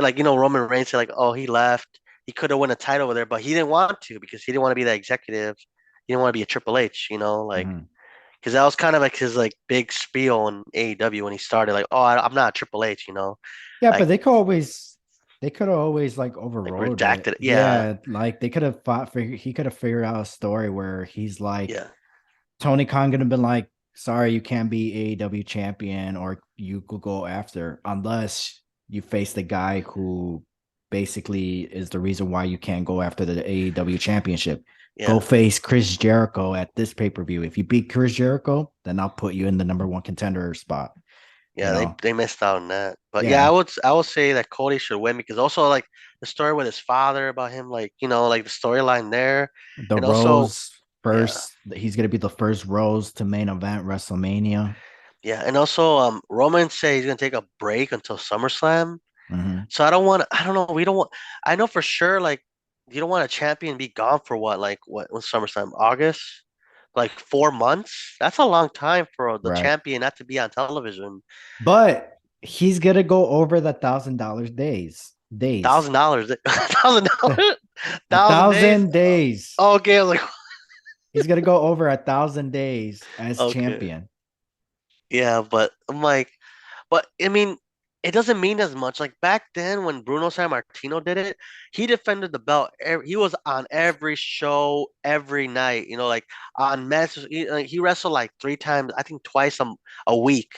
like Roman Reigns said like, oh, he left. He could have won a title over there, but he didn't want to because he didn't want to be that executive. He didn't want to be a Triple H. Like Mhm. because that was kind of like his like big spiel in AEW when he started. Like, oh, I'm not a Triple H. Yeah, but Like they could have always like like overrode it. redacted it. Yeah, Yeah, like they could have he could have figured out a story where he's like yeah, Tony Khan gonna be like, sorry, you can't be AEW champion, or you could go after unless you face the guy who basically is the reason why you can't go after the AEW championship. Go yeah, face Chris Jericho at this pay-per-view. If you beat Chris Jericho, then I'll put you in the number one contender spot. You yeah. They know? they missed out on that. But yeah, Yeah. I would say that Cody should win because also like the story with his father about him, like like the storyline there, The and also Rose yeah, first, he's gonna be the first Rose to main event WrestleMania. yeah, and also Roman said he's gonna take a break until SummerSlam. Mhm. So I don't know. We don't want. I know for sure. Like, you don't want a champion be gone for what? Like, when SummerSlam? August? Like 4 months? That's a long time for the Right. champion not to be on television. But he's gonna go over the $1,000 days. Days. $1,000, $1,000, A 1,000 days. thousand days. Okay, I was like, He's gonna go over 1,000 days as okay, champion. yeah, but I'm like, but I mean, it doesn't mean as much. Like back then when Bruno Sammartino did it, he defended the belt. He was on every show every night. Like on matches, he wrestled like 3 times. I think twice a week.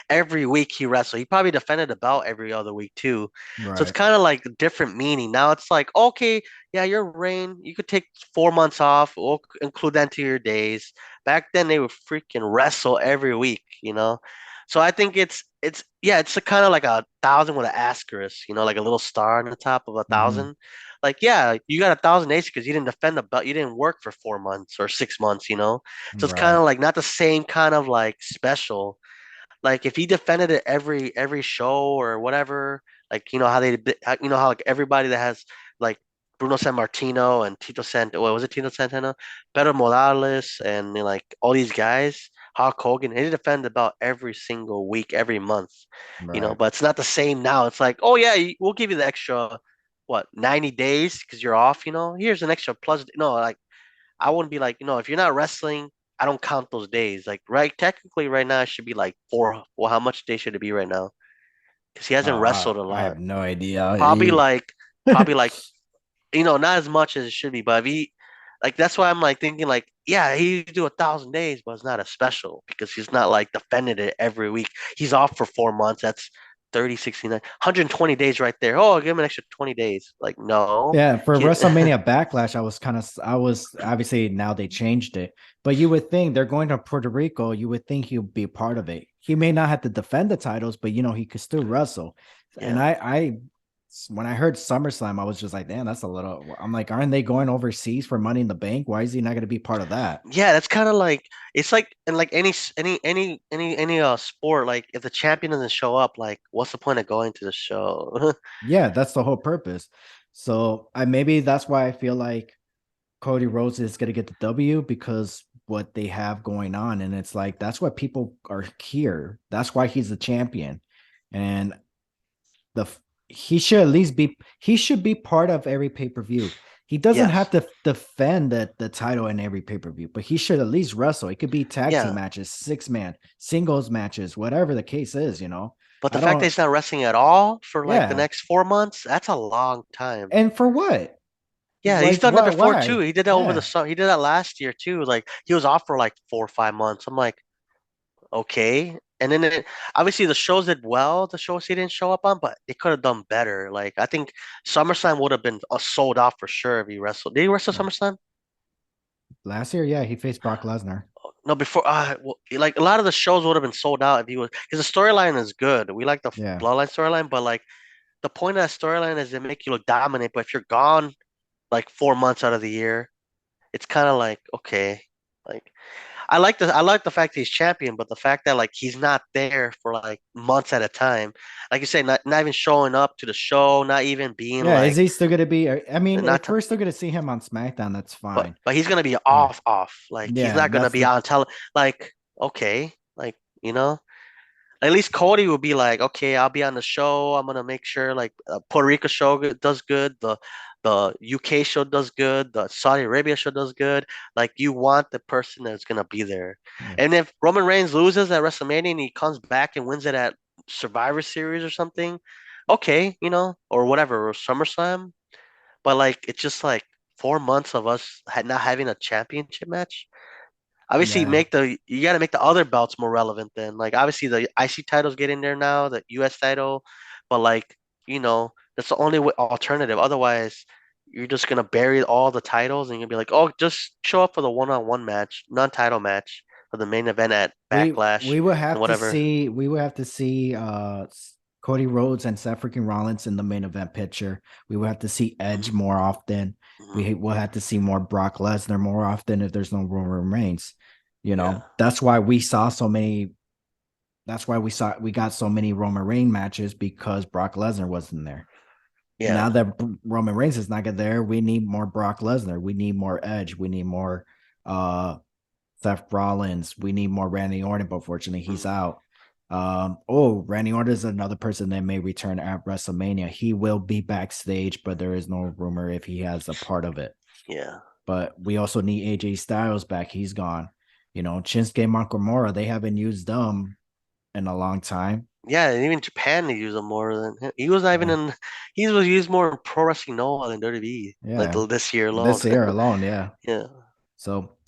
Every week he wrestled. He probably defended the belt every other week too. So it's Right. kind of like a different meaning. Now it's like, okay, yeah, your reign. You could take 4 months off. We'll include that into your days. Back then they would freaking wrestle every week. So I think it's yeah, it's a kind of like 1,000 with an asterisk, like a little star on the top of a Hmm. thousand. Like, yeah, you got 1,000 days because you didn't defend the belt, you didn't work for 4 months or 6 months. So it's kind Right. of like not the same kind of like special. Like if he defended it every show or whatever, like how like everybody that has like Bruno San Martino and Tito Sant, what was it, Tito Santana, Pedro Morales, and like all these guys, Hulk Hogan, they defend about every single week, every month. Right. But it's not the same now. It's like, oh yeah, we'll give you the extra 90 days because you're off. Here's an extra plus. No, like I wouldn't be like, if you're not wrestling, I don't count those days. Like, right, technically, right now, it should be like four. Well, how much day should it be right now? Because he Oh, hasn't wrestled a I lot. have no idea. Probably like, probably like, not as much as it should be. But if he, like, that's why I'm like thinking, like, yeah, he do 1,000 days, but it's not a special because he's not like defending it every week. He's off for 4 months. That's 30, 69, 120 days right there. Oh, I'll give him an extra 20 days. Like, no. Yeah, for He, WrestleMania Backlash, I was obviously now they changed it, But you would think they're going to Puerto Rico. You would think he'll be a part of it. He may not have to defend the titles, but he could still wrestle. And Yeah. when I heard SummerSlam, I was just like, damn, that's a little. I'm like, aren't they going overseas for Money in the Bank? Why is he not going to be part of that? Yeah, that's kind of like it's like in like any sport, like if the champion doesn't show up, like what's the point of going to the show? Yeah, that's the whole purpose. So I maybe that's why I feel like Cody Rhodes is going to get the W because what they have going on. And it's like, that's why people are here. That's why he's the champion. And the he should at least he should be part of every pay-per-view. He doesn't Yes. have to defend the title in every pay-per-view, but he should at least wrestle. It could be tag team Yeah. matches, six-man, singles matches, whatever the case is. But the I fact that don't, he's not wrestling at all for like the yeah. next 4 months, that's a long time. And for what? Yeah, he's Like done that what? before too. Why? He did that over the Yeah. summer. He did that last year too. Like he was off for like 4 or 5 months. I'm like, okay. And then obviously the shows did well, the shows he didn't show up on, but it could have done better. Like I think SummerSlam would have been sold out for sure if he wrestled. Did he wrestle Yeah. SummerSlam? Last year, yeah, he faced Brock Lesnar. No, before. Well, like a lot of the shows would have been sold out if he was, because the storyline is good. We like the Yeah. Bloodline storyline, but like the point of that storyline is to make you look dominant. But if you're gone like 4 months out of the year, it's kind of like okay, like. I like the fact that he's champion, but the fact that like he's not there for like months at a time, like you say, not even showing up to the show, not even being Yeah, is like he still gonna be? I mean, not, if we're still gonna see him on SmackDown, that's but fine. he's gonna be Yeah, off. Like he's yeah, not gonna that's be the on tele. Like okay, like you know, at least Cody will be like, okay, I'll be on the show. I'm gonna make sure like Puerto Rico show does good, the UK show does good, the Saudi Arabia show does good. Like you want the person that's gonna be there. yeah, And if Roman Reigns loses at WrestleMania and he comes back and wins it at Survivor Series or something, okay, or whatever, or SummerSlam. But like it's just like 4 months of us not having a championship match. Obviously, yeah. you got to make the other belts more relevant. Then, like obviously the IC titles get in there now, the US title, but like that's the only alternative. Otherwise, you're just gonna bury all the titles and you'll be like, oh, just show up for the one-on-one match, non-title match for the main event at Backlash We will and have to whatever. see. We will have to see. Cody Rhodes and Seth freaking Rollins in the main event picture. We will have to see Edge Mhm, more often. mhm. We will have to see more Brock Lesnar more often if there's no Roman Reigns. Yeah, That's why we saw so many. That's why we got so many Roman Reigns matches because Brock Lesnar wasn't there. yeah, Now that Roman Reigns is not there, we need more Brock Lesnar. We need more Edge. We need more uh Seth Rollins. We need more Randy Orton, but fortunately he's mhm, out. Randy Orton is another person that may return at WrestleMania. He will be backstage, but there is no rumor if he has a part of it. yeah, But we also need AJ Styles back. He's gone. Shinsuke Nakamura, they haven't used them in a long time. yeah. And even Japan they use him more than he was not even Yeah. in. He was used more in Pro Wrestling Noah than WWE, like Yeah. this year alone. This year alone, yeah. Yeah. So,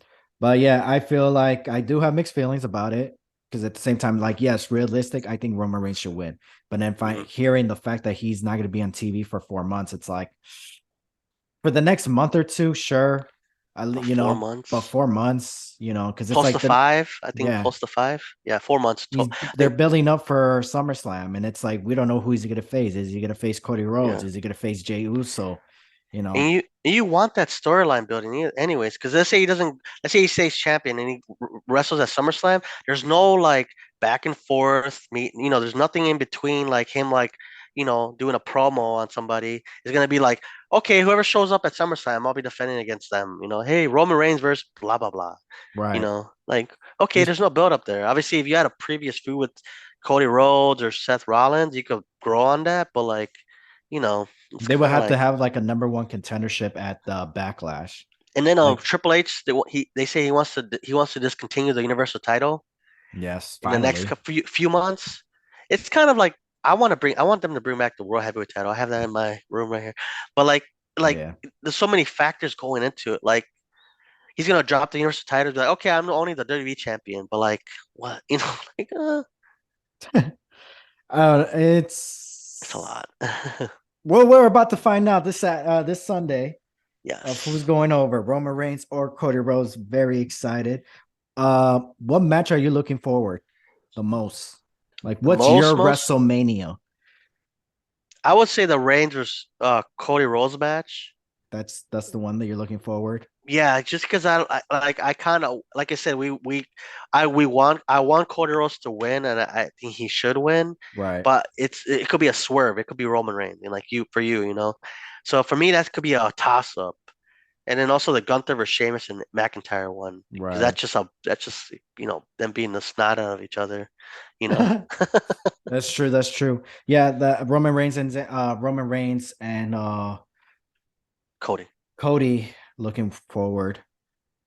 but yeah, I feel like I do have mixed feelings about it because at the same time, like, yes, realistic, I think Roman Reigns should win. But then Mhm. hearing the fact that he's not going to be on TV for 4 months, it's like for the next month or two, sure, About four but months. 4 months, because it's Close to like the five. I think yeah, close to five. Yeah, 4 months. they're building up for SummerSlam, and it's like we don't know who he's going to face. Is he going to face Cody Rhodes? Yeah. Is he going to face Jey Uso? You know, And you want that storyline building anyways, because let's say he stays champion and he wrestles at SummerSlam. There's no like back and forth meet. There's nothing in between like him like doing a promo on somebody. It's gonna be like, okay, whoever shows up at SummerSlam, I'll be defending against them. Hey, Roman Reigns versus blah blah blah. right? Like okay, He's there's no build up there. Obviously, if you had a previous feud with Cody Rhodes or Seth Rollins, you could grow on that, but like, it's They will kind of have to like. have like a number one contendership at the Backlash. And then Like, Triple H, they say he wants to discontinue the Universal title yes, in the next finally. few months. It's kind of like I want them to bring back the World Heavyweight title. I have that in my room right here. But like Yeah. there's so many factors going into it. Like he's gonna drop the Universal title, be like, okay, I'm only the WWE champion. But like what, like it's a It's lot. well, we're about to find out this Sunday. of who's Yes. going over, Roman Reigns or Cody Rhodes. Very excited. What match are you looking forward the most? Like, The what's your most WrestleMania? I would say the Rangers Cody Rhodes match. That's the one that you're looking forward. Yeah, just because I kind of like I said I want Cody Rhodes to win and I think he should win, Right, but it could be a swerve. It could be Roman Reigns and like you know. So for me that could be a toss up. And then also the Gunther versus Sheamus and McIntyre one because right. that's just them being the snot out of each other, you know. That's true. That's true. Yeah, the Roman Reigns and Cody. Cody looking forward.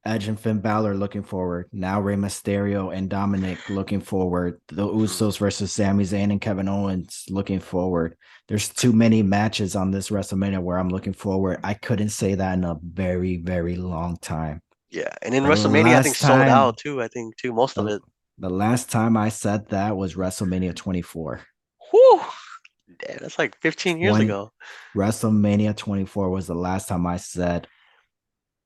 Edge and Finn Balor looking forward. Now Rey Mysterio and Dominic looking forward. The Mhm. Usos versus Sami Zayn and Kevin Owens looking forward. There's too many matches on this WrestleMania where I'm looking forward. I couldn't say that in a very, very long time. Yeah, and in The WrestleMania I think last sold time, out too. I think too most of the, it. the last time I said that was WrestleMania 24. Whew, damn, that's like 15 years One ago. WrestleMania 24 was the last time I said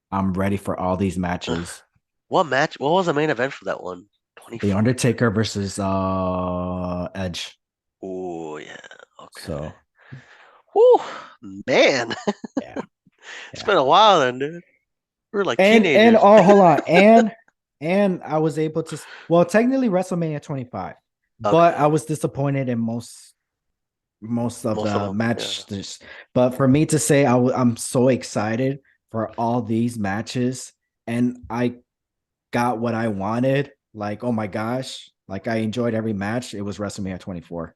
I'm ready for all these Ugh. matches. What match? What was the main event for that one? The 24. Undertaker versus Edge. Oh yeah. Okay. So Whew, man, yeah, it's yeah. been a while then, dude. We were like And teenagers. oh, hold on, and I was able to, well, technically WrestleMania 25, but Okay, I was disappointed in most of most of the them. Yeah. matches. But for me to say I'm so excited for all these matches, and I got what I wanted. Like, oh my gosh, like I enjoyed every match. It was WrestleMania 24.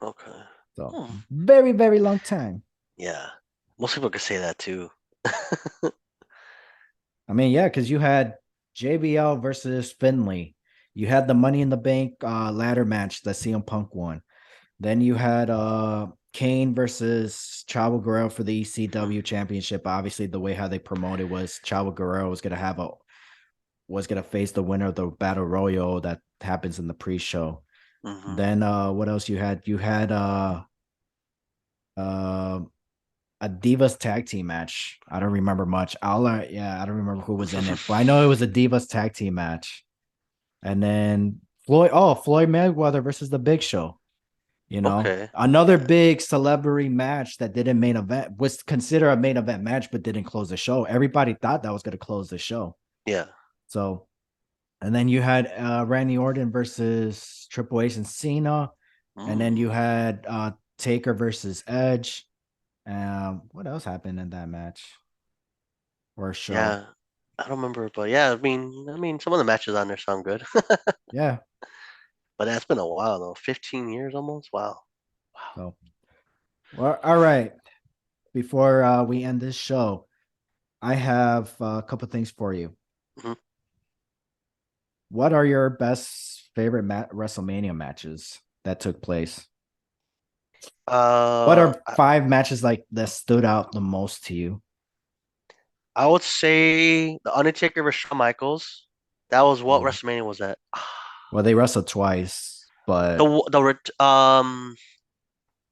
Okay. So Hmm. very, very long time. Yeah. Most people could say that too. I mean, yeah, because you had JBL versus Finley. You had the Money in the Bank ladder match that CM Punk won. Then you had Kane versus Chavo Guerrero for the ECW championship. Obviously, the way how they promoted was Chavo Guerrero was gonna face the winner of the battle royal that happens in the pre-show. Hmm. Then what else you had? You had uh a Divas tag team match. I don't remember much. I don't remember who was in it, but I know it was a Divas tag team match. And then Floyd Mayweather versus the Big Show. You know, Okay. another Yeah. big celebrity match that didn't main event was considered a main event match, but didn't close the show. Everybody thought that was going to close the show. Yeah. So, and then you had Randy Orton versus Triple H and Cena, and then you Mm. had Taker versus Edge. What else happened in that match or show? Yeah. I don't remember, but yeah, I mean, some of the matches on there sound good, Yeah. but that's been a while though. 15 years almost. Wow. Wow. So, well, all right. Before we end this show, I have a couple things for you. Mhm. What are your best favorite WrestleMania matches that took place? What Uh, are I, five matches like that stood out the most to you? I would say the Undertaker versus Shawn Michaels. That was what Oh, WrestleMania was at. well, they wrestled twice, but The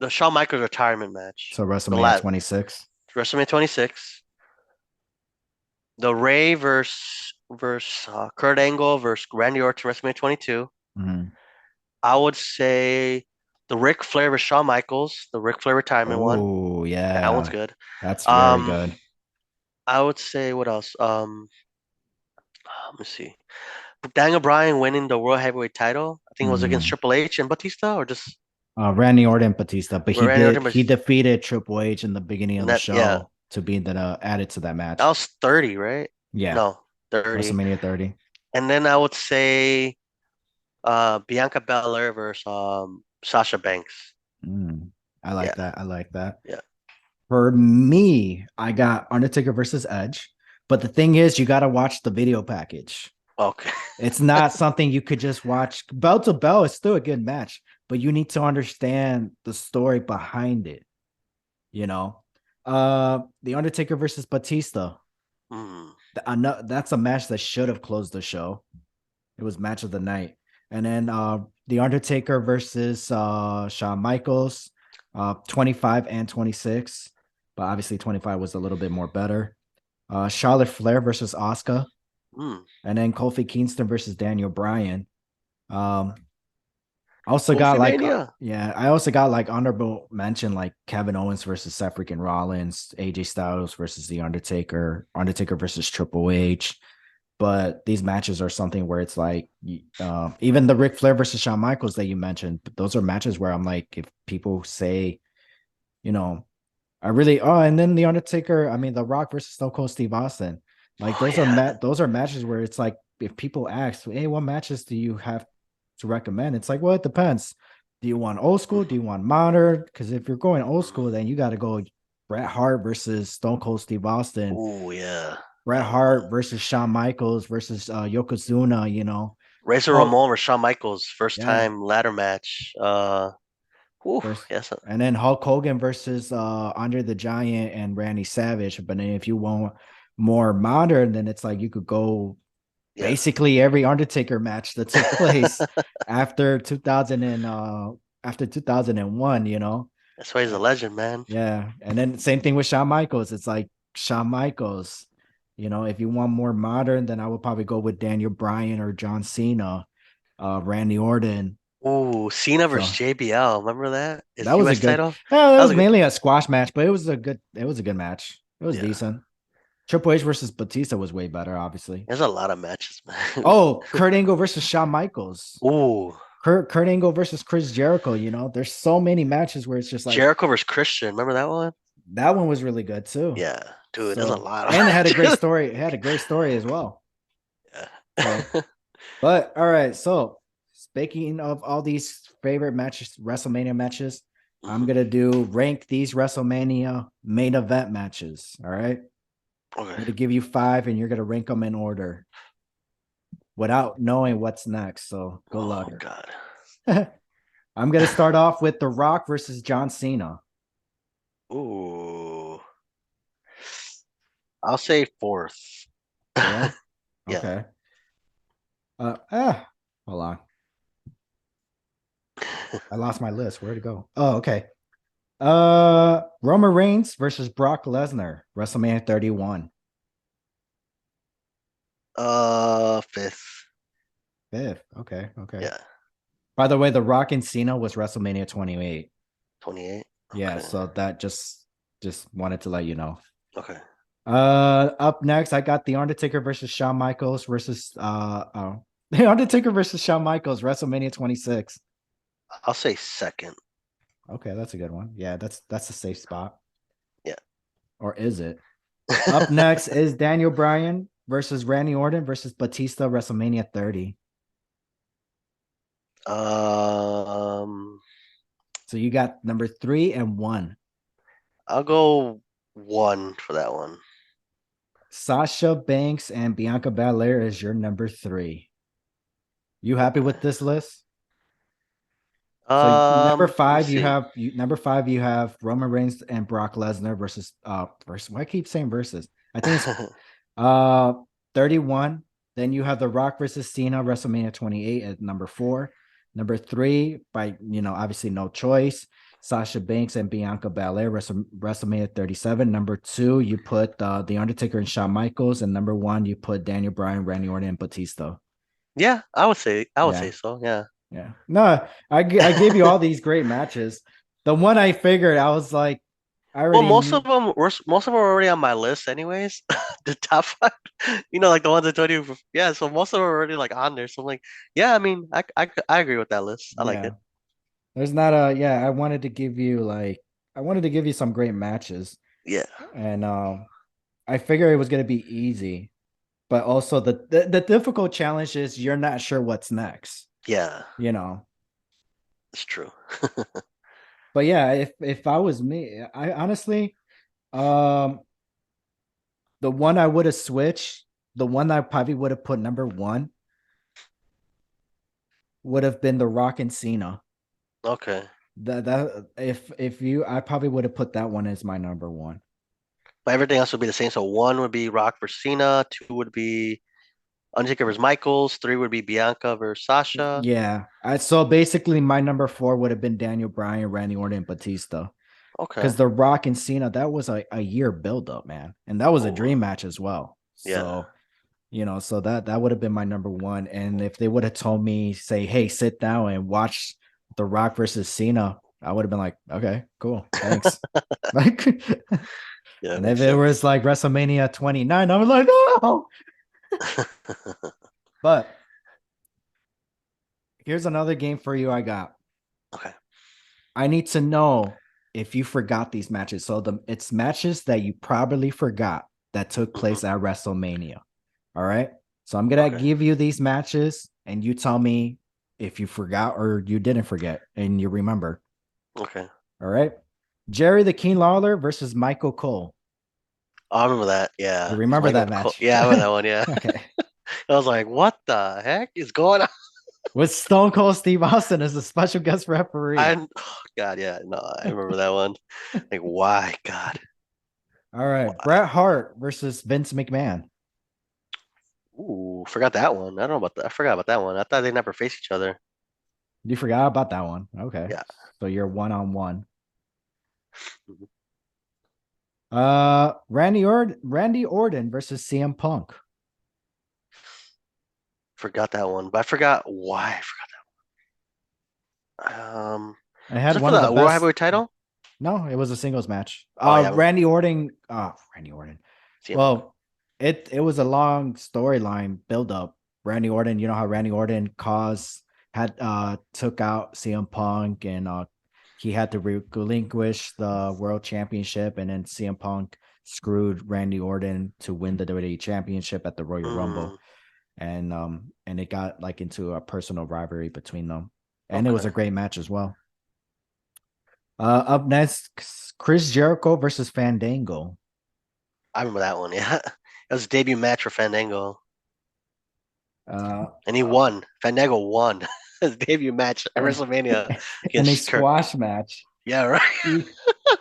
Shawn Michaels retirement match. so The WrestleMania last 26. WrestleMania 26. The Ray versus Kurt Angle versus Randy Orton WrestleMania 22. Mhm. I would say the Ric Flair versus Shawn Michaels, the Ric Flair retirement one. Oh, That one's yeah. good. That's very Um, good. I would say what else? Let me see. Daniel Bryan winning the World Heavyweight title. I think it was against Mm. Triple H and Batista, or just Randy Orton, Batista, but Randy Orton. he defeated Triple H in the beginning of And the that, yeah, show to be added to that that match. was 30, right? Yeah, No, 30. WrestleMania 30. And then I would say Bianca Belair versus Sasha Banks. Mm. I like Yeah, that. I like that. yeah. For me, I got Undertaker versus Edge. But the thing is, you got to watch the video package. Okay. It's not something you could just watch. Bell to bell is still a good match, but you need to understand the story behind it, you know. The Undertaker versus Batista. Mm, That's a match that should have closed the show. It was match of the night. And then The Undertaker versus Shawn Michaels, 25 and 26. but obviously 25 was a little bit more better. Charlotte Flair versus Asuka, Hmm. and then Kofi Kingston versus Daniel Bryan. Um, I also got Kofi like Mania. yeah, I also got like honorable mention like Kevin Owens versus Seth freaking Rollins, AJ Styles versus The Undertaker, Undertaker versus Triple H. But these matches are something where it's like even the Ric Flair versus Shawn Michaels that you mentioned, those are matches where I'm like, if people say, you know, I really and then The Undertaker, I mean The Rock versus Stone Cold Steve Austin. Like Oh yeah. those are matches where it's like if people ask, hey, what matches do you have to recommend? It's like, well, it depends. Do you want old school? Do you want modern? Because if you're going old school, then you got to go Bret Hart versus Stone Cold Steve Austin, Oh yeah. Bret That one. Hart versus Shawn Michaels versus Yokozuna, you know. Razor Hulk, Ramon or Shawn Michaels first yeah, time ladder match. Whew, versus, yes. and then Hulk Hogan versus Andre the Giant and Randy Savage. But then if you want more modern, then it's like you could go Yeah. basically every Undertaker match that took place after 2000 and after 2001, you know. That's why he's a Uh, legend, man. Yeah, and then same thing with Shawn Michaels. It's like Shawn Michaels. You know, if you want more modern, then I would probably go with Daniel Bryan or John Cena, Randy Orton. Ooh, Cena versus So JBL. Remember that? that His was a US good. title? That That was was a good. mainly a squash match, but it was a good. It was a good match. It was Yeah. decent. Triple H versus Batista was way better, obviously. There's a lot of matches, man. Oh, Kurt Angle versus Shawn Michaels. Ooh. Kurt Angle versus Chris Jericho. You know, there's so many matches where it's just like Jericho versus Christian. Remember that one? that one was really good too. Yeah. Dude, there's a So lot of and it had a great matches. story. It had a great story as well. So, Yeah. but all right. So speaking of all these favorite matches, WrestleMania matches, I'm Mhm. gonna do rank these WrestleMania main event matches. All right. Okay. I'm gonna give you five, and you're gonna rank them in order without knowing what's next. So good luck. Oh God. I'm gonna start off with The Rock versus John Cena. Ooh. I'll say fourth. Fourth. Yeah. Okay. Uh, ah, hold on. I lost my list. Where'd it go? Oh, okay. Roman Reigns versus Brock Lesnar, WrestleMania 31. Fifth. Fifth. Okay. Okay. Yeah. By the way, The Rock and Cena was WrestleMania 28. 28. Yeah, Okay. so that just wanted to let you know. Okay. Up next, I got The Undertaker versus Shawn Michaels versus The Undertaker versus Shawn Michaels, WrestleMania 26. I'll say second. Okay, that's a good one. Yeah, that's a safe spot. Yeah. Or is it? Up next is Daniel Bryan versus Randy Orton versus Batista, WrestleMania 30. um, So you got number three and one. I'll go one for that one. Sasha Banks and Bianca Belair is your number three. You happy Okay. with this list? So number Let me five, see. number five, you have Roman Reigns and Brock Lesnar versus why I keep saying versus. I think it's uh 31. Then you have The Rock versus Cena, WrestleMania 28 at number four. Number three, by obviously no choice. Sasha Banks and Bianca Belair, WrestleMania 37. Number two, you put The Undertaker and Shawn Michaels, and number one, you put Daniel Bryan, Randy Orton, and Batista. Yeah, I would say Yeah, so. Yeah. yeah. No, I gave you all these great matches. The one I figured, I was like, I Well, already most of knew. them were most of them are already on my list, anyways. The top five, like the ones I told you. Yeah, so most of them are already like on there. So I'm like, yeah, I mean, I agree with that list. I like Yeah, it. there's not a yeah. I wanted to give you some great matches, Yeah, and I figure it was gonna be easy, but also the difficult challenge is you're not sure what's next, yeah, you know. it's true. But yeah, if I was me, I honestly, um, the one I would have switched, the one I probably would have put number one would have been The Rock and Cena. Okay, That if you, I probably would have put that one as my number one. but everything else would be the same. So one would be Rock versus Cena. Two would be Undertaker versus Michaels. Three would be Bianca versus Sasha. Yeah. So basically my number four would have been Daniel Bryan, Randy Orton, and Batista. Okay. Because The Rock and Cena, that was a year buildup, man. And that was a Oh, dream match as well. yeah. So, so that would have been my number one. And if they would have told me, say, hey, sit down and watch The Rock versus Cena, I would have been like, okay, cool, thanks. Like, Yeah, and if makes it sense. was like WrestleMania 29, I was like, no. But here's another game for you I got. Okay. I need to know if you forgot these matches. So it's matches that you probably forgot that took Hmm. place at WrestleMania. All right. So I'm gonna Okay. give you these matches and you tell me if you forgot or you didn't forget and you remember. Okay. All right. Jerry the King Lawler versus Michael Cole. Oh, I remember that. You Yeah. Because remember Michael that Cole. match? Yeah, I remember that one. Yeah. Okay. I was like, what the heck is going on? With Stone Cold Steve Austin as a special guest referee. Oh, God, yeah. No, I remember that one. Like, why? God. All right. Why? Bret Hart versus Vince McMahon. Ooh, forgot that one. I don't know about that. I forgot about that one. I thought they never faced each other. You forgot about that one. Okay. Yeah. So you're 1-on-1. Mhm. Randy Orton versus CM Punk. Forgot that one. But I forgot why I forgot that. I Was had it for one of the the World best. Heavyweight title? No, it was a singles match. Oh, yeah. Randy Orton. Randy Orton. CM Punk. Well, it was a long storyline build up. Randy Orton, you know how Randy Orton took out CM Punk and he had to relinquish the world championship and then CM Punk screwed Randy Orton to win the WWE championship at the Royal Mm, Rumble. And it got like into a personal rivalry between them. And it was okay. a great match as well. Up next, Chris Jericho versus Fandango. I remember that one. Yeah. It was a debut match for Fandango. Uh, And he won. Fandango won his debut match at and WrestleMania in a against Kurt. squash match. Yeah, right. He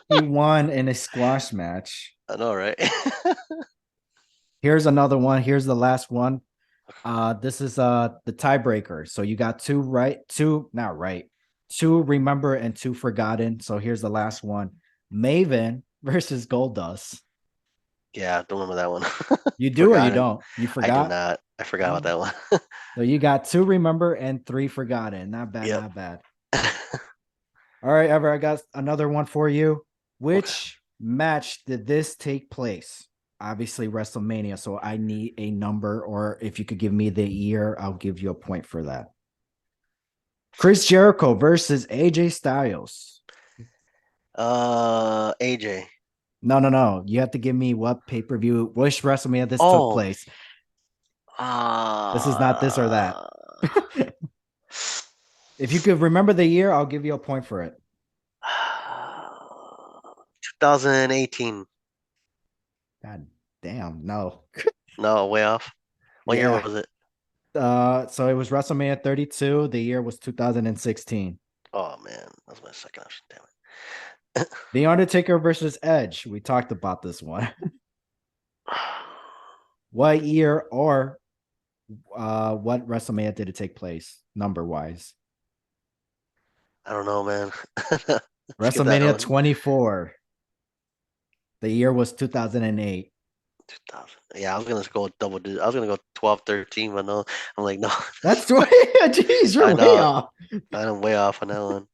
he won in a squash match. I know, right? Here's another one. Here's the last one. This is the tiebreaker. So you got two right, two not right, two remember and two forgotten. So here's the last one. Maven versus Goldust. Yeah, don't remember that one. You do or you Forgotten. don't? You I do forgot? not. I forgot about Oh. that one. So you got two remember and three forgotten. Not bad, Yep. not bad. All right, Ever, I got another one for you. Okay. Which match did this take place? Obviously, WrestleMania. So I need a number, or if you could give me the year, I'll give you a point for that. Chris Jericho versus AJ Styles. AJ. No, no, no. You have to give me what pay per view, which WrestleMania this took Oh. place. This is not this or that. Uh, If you could remember the year, I'll give you a point for it. 2018. God damn, no. No, way off. What year Yeah. was it? So it was WrestleMania 32. The year was 2016. Oh man, that was my second option. Damn it. The Undertaker versus Edge. We talked about this one. What year or what WrestleMania did it take place, number wise? I don't know, man. Let's get that WrestleMania one. 24. The year was 2008. 2000. Yeah, I was gonna go double digit. I was gonna go 12, 13, but no. I'm like, no. That's way. Jeez, you're I way know. off. I'm way off on that one.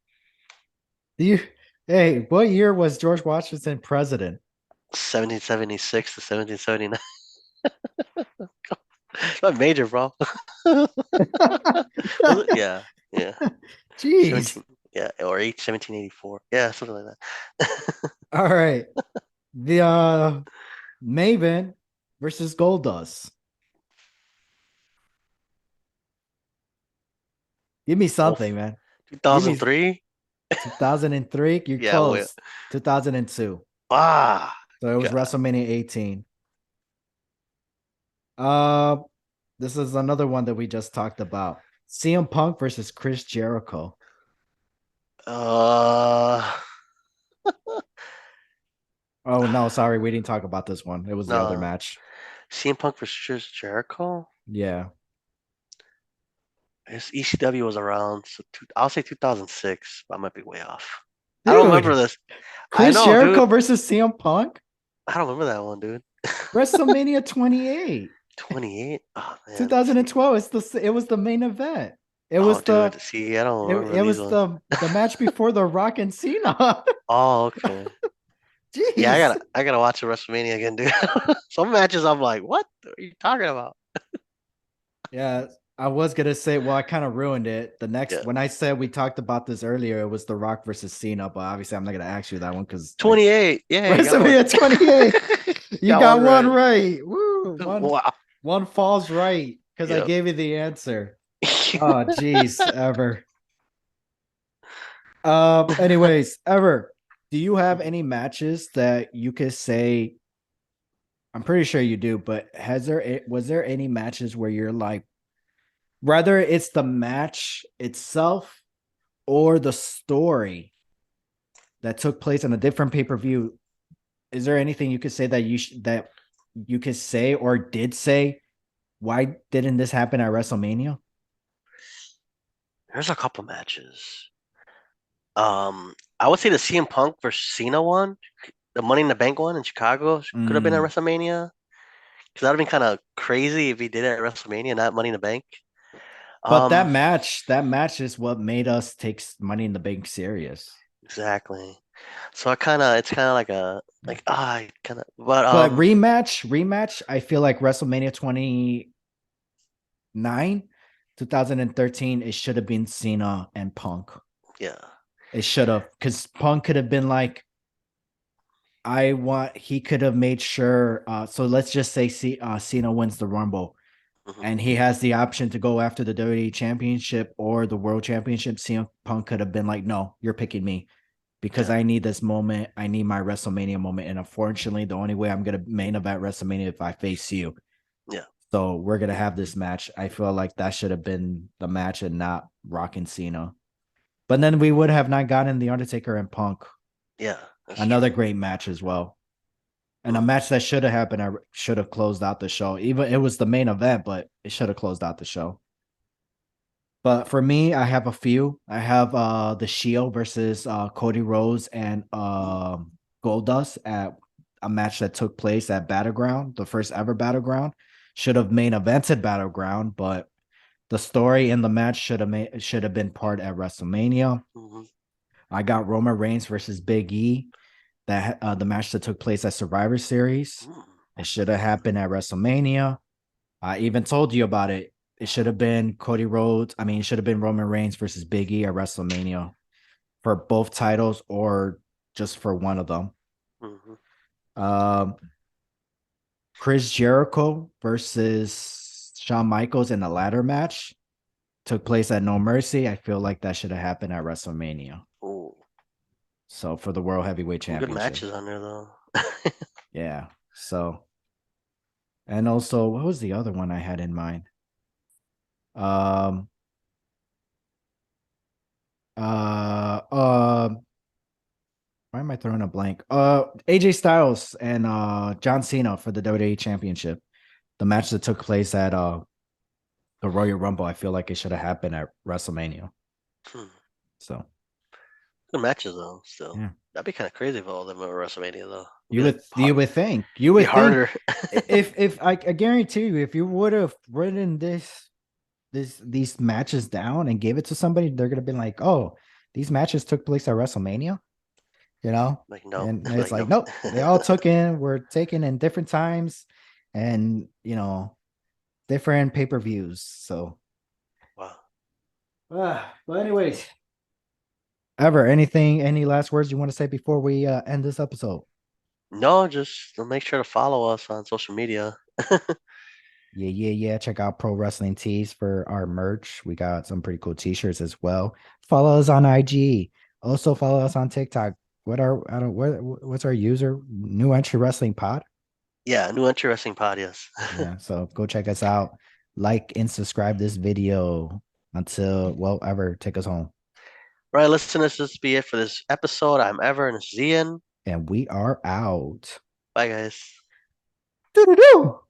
Do you? Hey, what year was George Washington president? 1776 to 1779. It's not major, bro. Was it? Yeah, yeah. Jeez. 17. Yeah, or 1784. Yeah, something like that. All right. The Maven versus Goldust. Give me Oh, something, man. Give me 2003. 2003. You're Yeah, wait. close. 2002. Ah, So it was God. WrestleMania 18. Uh, this is another one that we just talked about. CM Punk versus Chris Jericho. Uh, Oh no, sorry, we didn't talk about this one. It was the other no. match. CM Punk versus Chris Jericho. Yeah. I guess ECW was around, so I'll say 2006, but I might be way off. I don't remember Dude, this. I Chris know, dude. Jericho versus CM Punk, I don't remember that one, dude. WrestleMania 28, 28. Oh man, see. 2012. It was the main event. It Oh, was the dude, see, I don't remember it these was ones. the match before the Rock and Cena. Oh, okay. Yeah, Jeez. I gotta watch the WrestleMania again, dude. Some matches I'm like, what are you talking about? Yeah, I was gonna say, well, I kind of ruined it. The next Yeah, when I said we talked about this earlier, it was The Rock versus Cena, but obviously I'm not gonna ask you that one because I 28. Yeah, you got one. WrestleMania 28. You Got got one one right. right. Woo! Wow. One falls right because I Yep. gave you the answer. Oh, jeez, ever. Anyways, ever. Do you have any matches that you could say? I'm pretty sure you do, but was there any matches where you're like, whether it's the match itself or the story that took place on a different pay-per-view, is there anything you could say that you could say or did say, why didn't this happen at WrestleMania? There's a couple matches. I would say the CM Punk versus Cena one, the Money in the Bank one in Chicago could have been at Mm. WrestleMania. Because that'd have been kind of crazy if he did it at WrestleMania, not Money in the Bank. But Um, that match is what made us take Money in the Bank serious. exactly. So it's kind of like a like kind of, but But rematch, I feel like WrestleMania 29, 2013, it should have been Cena and Punk. yeah, It should have, because Punk could have been like, he could have made sure. So let's just say Cena wins the Rumble hmm and he has the option to go after the WWE Championship or the World Championship. CM Punk could have been like, no, you're picking me because yeah, I need this moment. I need my WrestleMania moment. And unfortunately, the only way I'm going to main event WrestleMania if I face you. yeah, So we're going to have this match. I feel like that should have been the match and not Rock and Cena. But then we would have not gotten The Undertaker and Punk. yeah. That's Another true. great match as well. And a hmm match that should have happened, I should have closed out the show. Even it was the main event, but it should have closed out the show. But for me, I have a few. I have the Shield versus Cody Rhodes and Goldust at a match that took place at Battleground, the first ever Battleground. Should have main evented Battleground, but the story in the match should have been part at WrestleMania. hmm I got Roman Reigns versus Big E, that the match that took place at Survivor Series. It should have happened at WrestleMania. I even told you about it. It should have been Cody Rhodes. I mean, it should have been Roman Reigns versus Big E at WrestleMania for both titles or just for one of them. hmm Um, Chris Jericho versus Shawn Michaels in the ladder match took place at No Mercy. I feel like that should have happened at WrestleMania. Ooh, So for the World Heavyweight some good Championship. matches on there though. Yeah. So, and also, what was the other one I had in mind? Um, uh, uh, why am I throwing a blank? AJ Styles and John Cena for the WWE Championship. The match that took place at the Royal Rumble. I feel like it should have happened at WrestleMania. Hmm. So Good matches though. Still, yeah, that'd be kind of crazy if all of them were WrestleMania though. you Be would think harder. if I guarantee you if you would have written these matches down and gave it to somebody, they're gonna be like, oh, these matches took place at WrestleMania, you know? Like no, And it's like like, no. nope, were taken in different times and different pay-per-views. So Wow. but anyways, any last words you want to say before we end this episode? No, just make sure to follow us on social media. Yeah. Check out Pro Wrestling Tees for our merch. We got some pretty cool t-shirts as well. Follow us on IG. Also follow us on TikTok. What's our user? New Entry Wrestling Pod. Yeah, new interesting pod, yes. Yeah, so go check us out. Like and subscribe this video until well ever take us home. Right, listeners, this be it for this episode. I'm Ever and this is Ian. And we are out. Bye, guys. Doo-doo-doo.